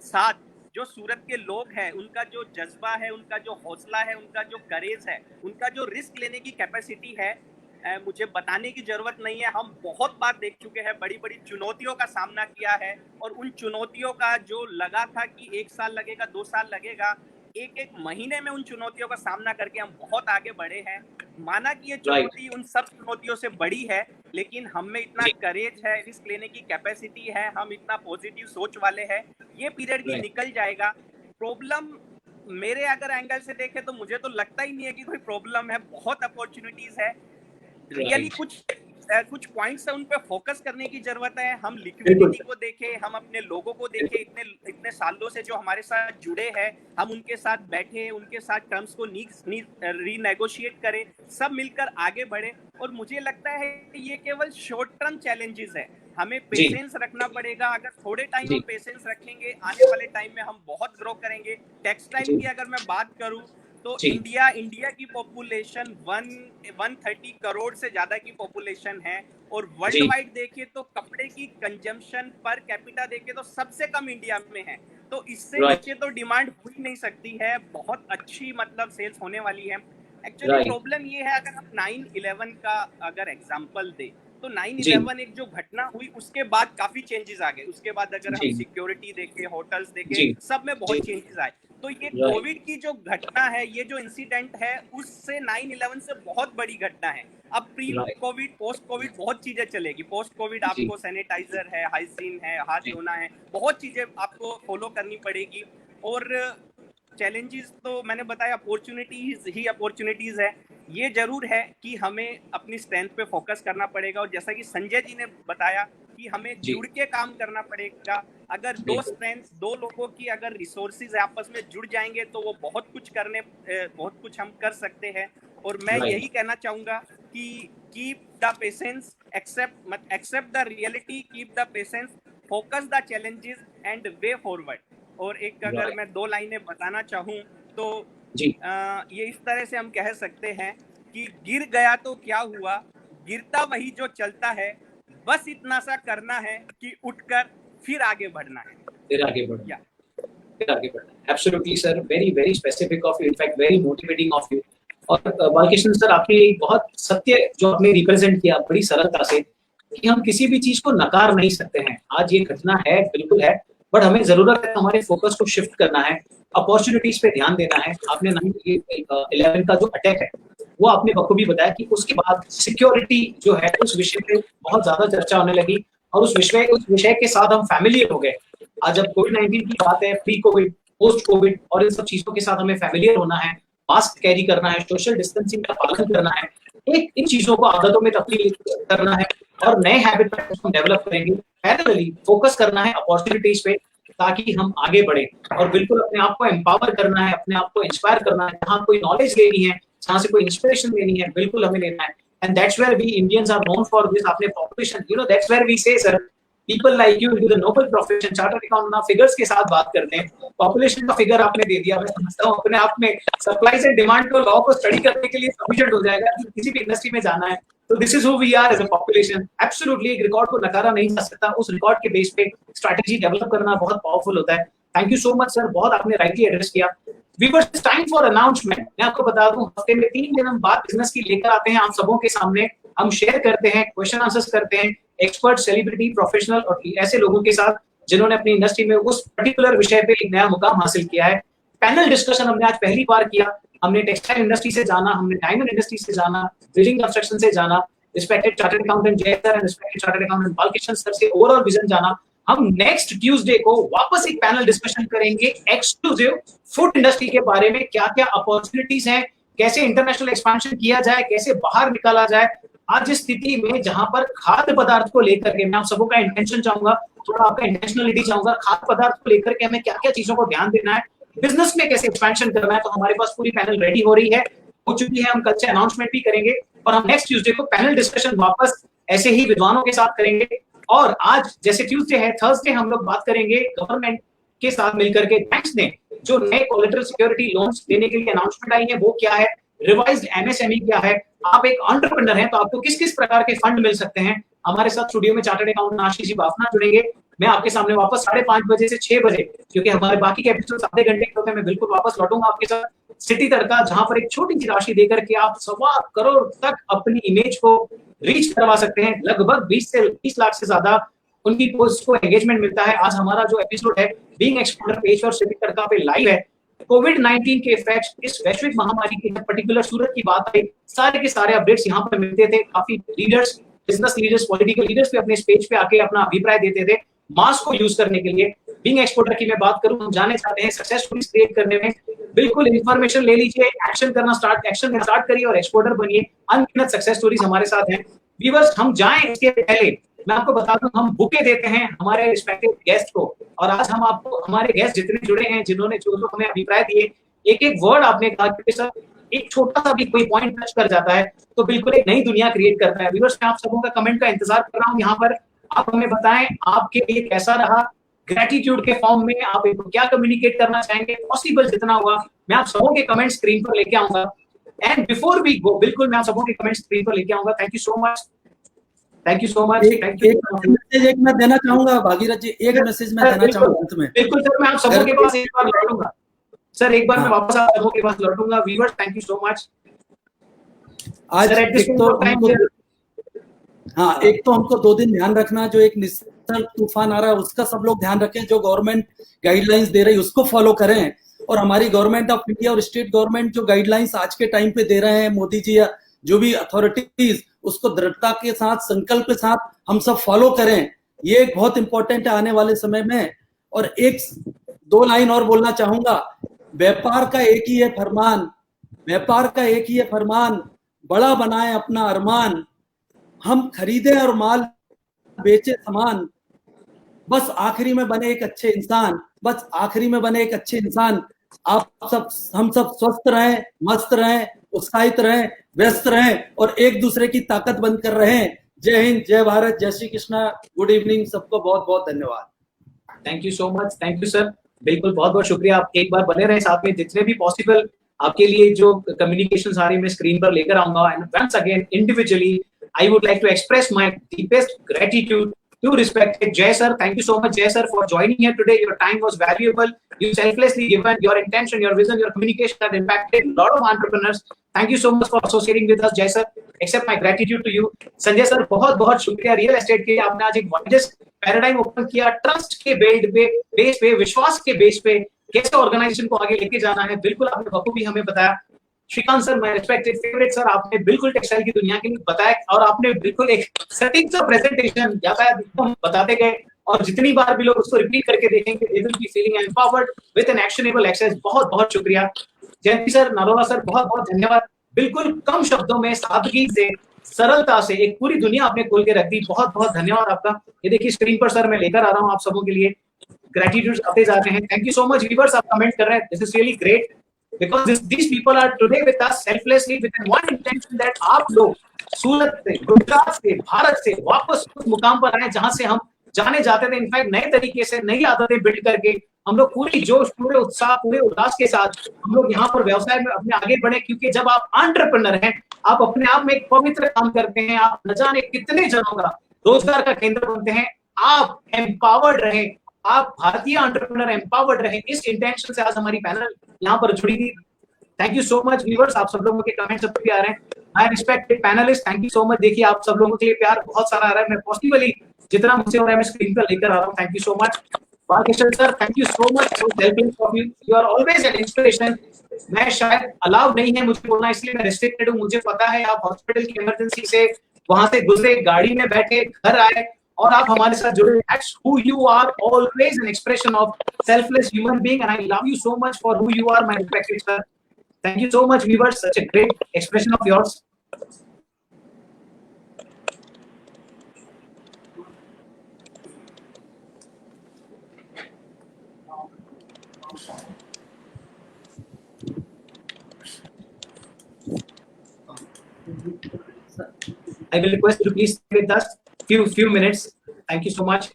साथ जो सूरत के लोग हैं, उनका जो जज्बा है, उनका जो हौसला है, उनका जो करेज है, उनका जो रिस्क लेने की कैपेसिटी है, मुझे बताने की जरूरत नहीं है। हम बहुत बार देख चुके हैं, बड़ी बड़ी चुनौतियों का सामना किया है, और उन चुनौतियों का जो लगा था कि 1 साल लगेगा, 2 साल लगेगा, एक महीने में उन चुनौतियों का सामना करके हम बहुत आगे बढ़े हैं। माना कि ये चुनौती उन सब चुनौतियों से बड़ी है, लेकिन हम में इतना करेज है, रिस्क लेने की कैपेसिटी है, हम इतना पॉजिटिव सोच वाले हैं। ये पीरियड भी निकल जाएगा। प्रॉब्लम मेरे अगर एंगल से देखें तो मुझे तो लगता ही नहीं है कि कोई प्रॉब्लम है, बहुत अपॉर्चुनिटीज है। रियली कुछ पॉइंट्स है, उन पे फोकस करने की जरूरत है। हम लिक्विडिटी को देखें, हम अपने लोगों को देखें, इतने सालों से जो हमारे साथ जुड़े हैं, हम उनके साथ बैठे, उनके साथ टर्म्स को रीनेगोशिएट करें, सब मिलकर आगे बढ़े। और मुझे लगता है ये केवल शॉर्ट टर्म चैलेंजेस है, हमें पेशेंस रखना पड़ेगा। अगर थोड़े टाइम हम पेशेंस रखेंगे, आने वाले टाइम में हम बहुत ग्रो करेंगे। टेक्सटाइल की अगर मैं बात करूं तो इंडिया की पॉपुलेशन 130 करोड़ से ज्यादा की पॉपुलेशन है, और वर्ल्ड वाइड देखे तो कपड़े की कंजम्पशन पर कैपिटा देखे तो सबसे कम इंडिया में है। तो इससे नीचे तो डिमांड हो ही नहीं सकती है, बहुत अच्छी मतलब सेल्स होने वाली है। एक्चुअली प्रॉब्लम ये है, अगर आप 9/11 का अगर एग्जांपल दे तो 9/11 एक जो घटना हुई, उसके बाद काफी चेंजेस आ गए। उसके बाद अगर हम सिक्योरिटी देखें, होटल्स देखें, सब में बहुत चेंजेस आए। तो ये कोविड की जो घटना है, ये जो इंसिडेंट है, उससे 9/11 से बहुत बड़ी घटना है। अब प्री कोविड, पोस्ट कोविड बहुत चीजें चलेगी। पोस्ट कोविड आपको सैनिटाइजर है, हाइजीन है, हाथ धोना है, बहुत चीजें आपको फॉलो करनी पड़ेगी। और चैलेंजेस तो मैंने बताया, अपॉर्चुनिटीज ही अपॉर्चुनिटीज है। ये जरूर है कि हमें अपनी स्ट्रेंथ पे फोकस करना पड़ेगा, और जैसा कि संजय जी ने बताया कि हमें जुड़ के काम करना पड़ेगा। अगर दो स्ट्रेंथ, दो लोगों की अगर रिसोर्सेज आपस में जुड़ जाएंगे तो वो बहुत कुछ हम कर सकते हैं। और मैं यही कहना चाहूंगा कि keep the patience, accept the reality, keep the patience, focus the challenges and way forward. और एक अगर मैं 2 लाइनें बताना चाहूँ तो ये इस तरह से हम कह सकते हैं कि गिर गया तो क्या हुआ, गिरता वही जो चलता है, बस इतना सा करना है कि उठकर फिर आगे बढ़ना है। Absolutely sir, very specific of you, in fact very motivating of you. और बालकृष्ण सर, आपने बहुत सत्य जो आपने रिप्रेजेंट किया बड़ी सरलता से, कि हम किसी भी चीज को नकार नहीं सकते हैं। आज ये घटना है, बिल्कुल है, बट हमें जरूरत है हमारे फोकस को शिफ्ट करना है, अपॉर्चुनिटीज पे ध्यान देना है। आपने 9/11 का जो अटैक है वो आपने बखूबी बताया कि उसके बाद सिक्योरिटी जो है उस विषय पे बहुत ज्यादा चर्चा होने लगी, और उस विषय के साथ हम फैमिलियर हो गए। आज जब कोविड-19 की बात है, प्री कोविड, पोस्ट कोविड, और इन सब चीजों के साथ हमें फैमिलियर होना है, मास्क कैरी करना है, सोशल डिस्टेंसिंग का पालन करना है, इन चीजों को आदतों में तब्दील करना है, और नए हैबिट हम डेवलप करेंगे। पैरेलली फोकस करना है अपॉर्चुनिटीज पे, ताकि हम आगे बढ़े, और बिल्कुल अपने आप को एम्पावर करना है, अपने आप को इंस्पायर करना है। जहाँ कोई नॉलेज लेनी है, जहाँ से कोई इंस्पिरेशन लेनी है, बिल्कुल हमें लेना है। And that's where we Indians are known for this. आपने population, that's where we say sir, people like you do the noble profession. Chartered accountant ना फिगर्स के साथ बात करते हैं, पॉपुलेशन का फिगर आपने दे दिया। मैं समझता हूँ अपने आप में सप्लाई एंड डिमांड को, लॉ को स्टडी करने के लिए सफिशिएंट हो जाएगा कि किसी भी इंडस्ट्री में जाना है। तो this is who we are as a population. Absolutely एक रिकॉर्ड को नकारा नहीं जा सकता, उस रिकॉर्ड के बेस पे स्ट्रेटजी डेवलप करना बहुत पावरफुल होता है। Thank you so much sir, बहुत आपने राइटली एड्रेस किया। Viewers, time for announcement. मैं आपको बता दूं, हफ्ते में 3 दिन हम बात बिजनेस की लेकर आते हैं आप सबों के सामने। हम शेयर करते हैं, क्वेश्चन आंसर्स करते हैं एक्सपर्ट, सेलिब्रिटी, प्रोफेशनल और ऐसे लोगों के साथ जिन्होंने अपनी इंडस्ट्री में उस पर्टिकुलर विषय पे एक नया मुकाम हासिल किया है। पैनल डिस्कशन हमने आज पहली बार किया। हमने टेक्सटाइल इंडस्ट्री से जाना, हमने डायमंड इंडस्ट्री से जाना, बिल्डिंग कंस्ट्रक्शन से जाना, रिस्पेक्टेड चार्टर्ड अकाउंटेंट जय sir and respected chartered accountant Balkrishna sir से ओवरऑल विजन जाना। हम नेक्स्ट ट्यूसडे को वापस एक पैनल डिस्कशन करेंगे एक्सक्लूसिव फूड इंडस्ट्री के बारे में। क्या क्या अपॉर्चुनिटीज हैं, कैसे इंटरनेशनल एक्सपेंशन किया जाए, कैसे बाहर निकाला जाए। आज इस स्थिति में जहां पर खाद्य पदार्थ को लेकर के मैं आप सबों का इंटेंशन चाहूंगा, थोड़ा आपका इंटेंशनलिटी चाहूंगा, खाद्य पदार्थ को लेकर के हमें क्या क्या चीजों को ध्यान देना है, बिजनेस में कैसे एक्सपेंशन करना है। तो हमारे पास पूरी पैनल रेडी हो रही है, हो चुकी है, हम कल से अनाउंसमेंट भी करेंगे, और हम नेक्स्ट ट्यूसडे को पैनल डिस्कशन वापस ऐसे ही विद्वानों के साथ करेंगे। और आज जैसे ट्यूसडे है, थर्सडे हम लोग बात करेंगे गवर्नमेंट के साथ मिलकर के बैंक्स ने जो नए कोलेटरल सिक्योरिटी लोन्स देने के लिए अनाउंसमेंट आई है वो क्या है, रिवाइज्ड एमएसएमई क्या है। आप एक एंटरप्रेन्योर हैं तो आपको किस किस प्रकार के फंड मिल सकते हैं। हमारे साथ स्टूडियो में चार्टर्ड अकाउंटेंट आशीष जी बाफना जुड़ेंगे, मैं आपके सामने वापस 5:30 बजे से 6 बजे, क्योंकि हमारे बाकी के एपिसोड आधे घंटे के होते हैं, मैं बिल्कुल वापस लौटूंगा आपके साथ सिटी तड़का, जहां पर एक छोटी सी राशि देकर के आप 1.25 करोड़ तक अपनी इमेज को रीच करवा सकते हैं। लगभग 20 से 30 लाख से ज्यादा उनकी पोस्ट को एंगेजमेंट मिलता है। आज हमारा जो एपिसोड है बीइंग एक्सपोर्टर पेज और सिटी तड़का पे लाइव है। कोविड-19 के इफेक्ट्स, इस वैश्विक महामारी के पर्टिकुलर सूरत की बात आई, सारे के सारे अपडेट्स यहाँ पर मिलते थे। काफी leaders, business leaders, political leaders भी अपने पेज पे आके अपना अभिप्राय देते थे मास्क को यूज करने के लिए। बीइंग एक्सपोर्टर की मैं बात करूं, हम जाने चाहते हैं सक्सेसफुल क्रिएट करने में, बिल्कुल इंफॉर्मेशन ले लीजिए, एक्शन में स्टार्ट करिए और एक्सपोर्टर बनिए। अनगिनत सक्सेस स्टोरीज हमारे साथ हैं। व्यूअर्स, हम जाएं इसके पहले मैं आपको बता दूं, हम बुके देते हैं हमारे रिस्पेक्टिव गेस्ट को, और आज हम आपको, हमारे गेस्ट जितने जुड़े हैं, जिन्होंने जो हमें अभिप्राय दिए, एक एक वर्ड आपने कहा कि सर एक छोटा सा भी कोई पॉइंट टच कर जाता है तो बिल्कुल एक नई दुनिया क्रिएट करता है। व्यूअर्स, मैं आप सबों का कमेंट का इंतजार कर रहा हूं यहाँ पर। आप हमें बताएं आपके लिए कैसा रहा, ग्रेटिट्यूड के फॉर्म में आप इनको क्या कम्युनिकेट करना चाहेंगे, पॉसिबल जितना हुआ मैं आप सबों के कमेंट स्क्रीन पर लेके आऊंगा। एंड बिफोर वी गो, बिल्कुल मैं आप सबों के कमेंट स्क्रीन पर लेके आऊंगा। Thank you so much, thank you so much, thank you. एक मैं देना चाहूंगा भागीरथ जी, एक मैसेज मैं देना चाहूंगा अंत में। बिल्कुल सर, मैं आप सबों के पास एक बार लौटूंगा सर, एक बार मैं वापस आप सबों के पास लौटूंगा। Viewers, thank you so much. आज एक तो हमको 2 दिन ध्यान रखना, जो एक निसर्ग तूफान आ रहा है उसका सब लोग ध्यान रखें, जो गवर्नमेंट गाइडलाइंस दे रही है उसको फॉलो करें, और हमारी गवर्नमेंट ऑफ इंडिया और स्टेट गवर्नमेंट जो गाइडलाइंस आज के टाइम पे दे रहे हैं, मोदी जी या जो भी अथॉरिटीज, उसको दृढ़ता के साथ, संकल्प के साथ हम सब फॉलो करें। ये एक बहुत इंपॉर्टेंट है आने वाले समय में। और एक 2 लाइन और बोलना चाहूंगा, व्यापार का एक ही है फरमान, व्यापार का एक ही है फरमान, बड़ा बनाए अपना अरमान, हम खरीदे और माल बेचे सामान, बस आखिरी में बने एक अच्छे इंसान, बस आखिरी में बने एक अच्छे इंसान। आप सब, हम सब स्वस्थ रहें, मस्त रहें, उत्साहित रहें, व्यस्त रहें और एक दूसरे की ताकत बनकर रहें। जय हिंद, जय भारत, जय श्री कृष्णा। गुड इवनिंग, सबको बहुत बहुत धन्यवाद। Thank you so much, thank you sir, बिल्कुल बहुत बहुत शुक्रिया। आप एक बार बने रहे साथ में, जितने भी पॉसिबल आपके लिए जो कम्युनिकेशन सारी मैं स्क्रीन पर लेकर आऊंगा। And once again individually I would like to express my deepest gratitude to respected Jay sir. Thank you so much, Jay sir, for joining here today. Your time was valuable. You selflessly given your intention, your vision, your communication that impacted a lot of entrepreneurs. Thank you so much for associating with us, Jay sir. Accept my gratitude to you. Sanjay sir, बहुत बहुत शुक्रिया real estate के, आपने आज एक widest paradigm open किया। Trust के base पे, विश्वास के बेस पे कैसे ऑर्गेनाइजेशन को आगे लेके जाना है, बिल्कुल आपने बखूबी हमें बताया। Shrikant sir, my respected favourite sir, आपने बिल्कुल टेक्सटाइल की दुनिया के लिए बताया, और आपने बिल्कुल एक सटीक सा प्रेजेंटेशन यातायात बताते गए, और जितनी बार भी लोग उसको रिपीट करके देखेंगे they will be feeling empowered with an actionable access। बहुत बहुत शुक्रिया। जयंती सर, नरोला सर, बहुत बहुत धन्यवाद। बिल्कुल कम शब्दों में सादगी से, सरलता से एक पूरी दुनिया आपने खोल के रख दी। बहुत बहुत धन्यवाद आपका। ये देखिए स्क्रीन पर सर मैं लेकर आ रहा हूँ आप सबों के लिए, ग्रेटिट्यूड आते जा रहे हैं। Thank you so much viewers, आप कमेंट कर रहे हैं, this is really great because these people are today with us selflessly with one intention that आप लोग सूरत से, गुजरात से, भारत से वापस उस मुकाम पर आए जहां से हम जाने जाते थे। इनफैक्ट नए तरीके से नई आदतें बिल्ड करके हम लोग पूरी जोश, पूरे उत्साह, पूरे उल्लास के साथ हम लोग यहाँ पर व्यवसाय में अपने आगे बढ़े। क्योंकि जब आप एंटरप्रेन्योर हैं, आप अपने आप में एक पवित्र काम करते हैं, आप न जाने कितने जनों का रोजगार का केंद्र बनते हैं। आप एम्पावर्ड रहे, आप भारतीय एंटरप्रेन्योर एम्पावर्ड रहे, इस इंटेंशन से आज हमारी पैनल यहाँ पर जुड़ी थी। Thank you so much viewers, आप सब लोगों के कमेंट सब भी आ रहे हैं। My respected panelist, thank you so much. देखिए आप सब लोगों के लिए प्यार बहुत सारा आ रहा है, मैं पॉसिबली जितना मुझसे हो रहा है मैं स्क्रीन पर लेकर आ रहा हूँ। Thank you so much. Balkrishna sir, thank you so much for helping of you, you are always an inspiration. मैं शायद अलाउड नहीं है मुझे बोलना, इसलिए मैं रिस्ट्रिक्टेड हूँ। मुझे पता है आप हॉस्पिटल की इमरजेंसी से वहां से गुजरे, गाड़ी में बैठे घर आए और आप हमारे साथ जुड़े। That's who you are, always an expression of selfless human being, and I love you so much for who you are, my respected sir. Thank you so much, viewers. Such a great expression of yours. I will request you to please stay with us few minutes. Thank you so much.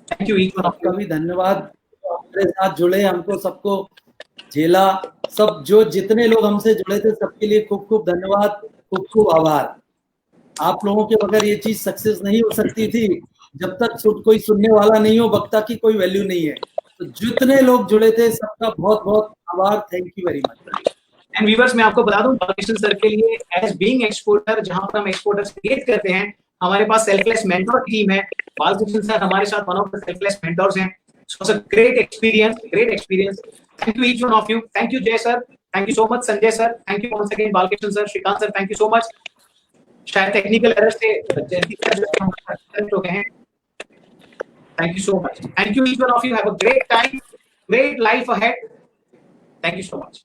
Thank you each one of you. आपका भी धन्यवाद, हमारे साथ जुड़े, हमको सबको झेला, सब जो जितने लोग हमसे जुड़े थे सबके लिए खूब खूब धन्यवाद, खूब खूब आभार। आप लोगों के बगैर ये चीज सक्सेस नहीं हो सकती थी। जब तक कोई सुनने वाला नहीं हो, वक्ता की कोई वैल्यू नहीं है। तो जितने लोग जुड़े थे सबका बहुत बहुत आभार। Thank you very much. And viewers, मैं आपको बता दूं, बालकृष्ण सर के लिए एज बीइंग एक्सपोर्टर, जहां पर हम एक्सपोर्टर्स क्रिएट करते हैं, हमारे पास सेल्फलेस मेंटोर टीम है। बालकृष्ण सर हमारे साथ one of the selfless mentors हैं। So it's a great experience. Thank you each one of you. Thank you Jay sir, thank you so much Sanjay sir, thank you once again Balakrishna sir, Shrikant sir, thank you so much. शायद technical error से Jayanti sir हो गए हैं। Thank you so much. Thank you each one of you. Have a great time, great life ahead. Thank you so much.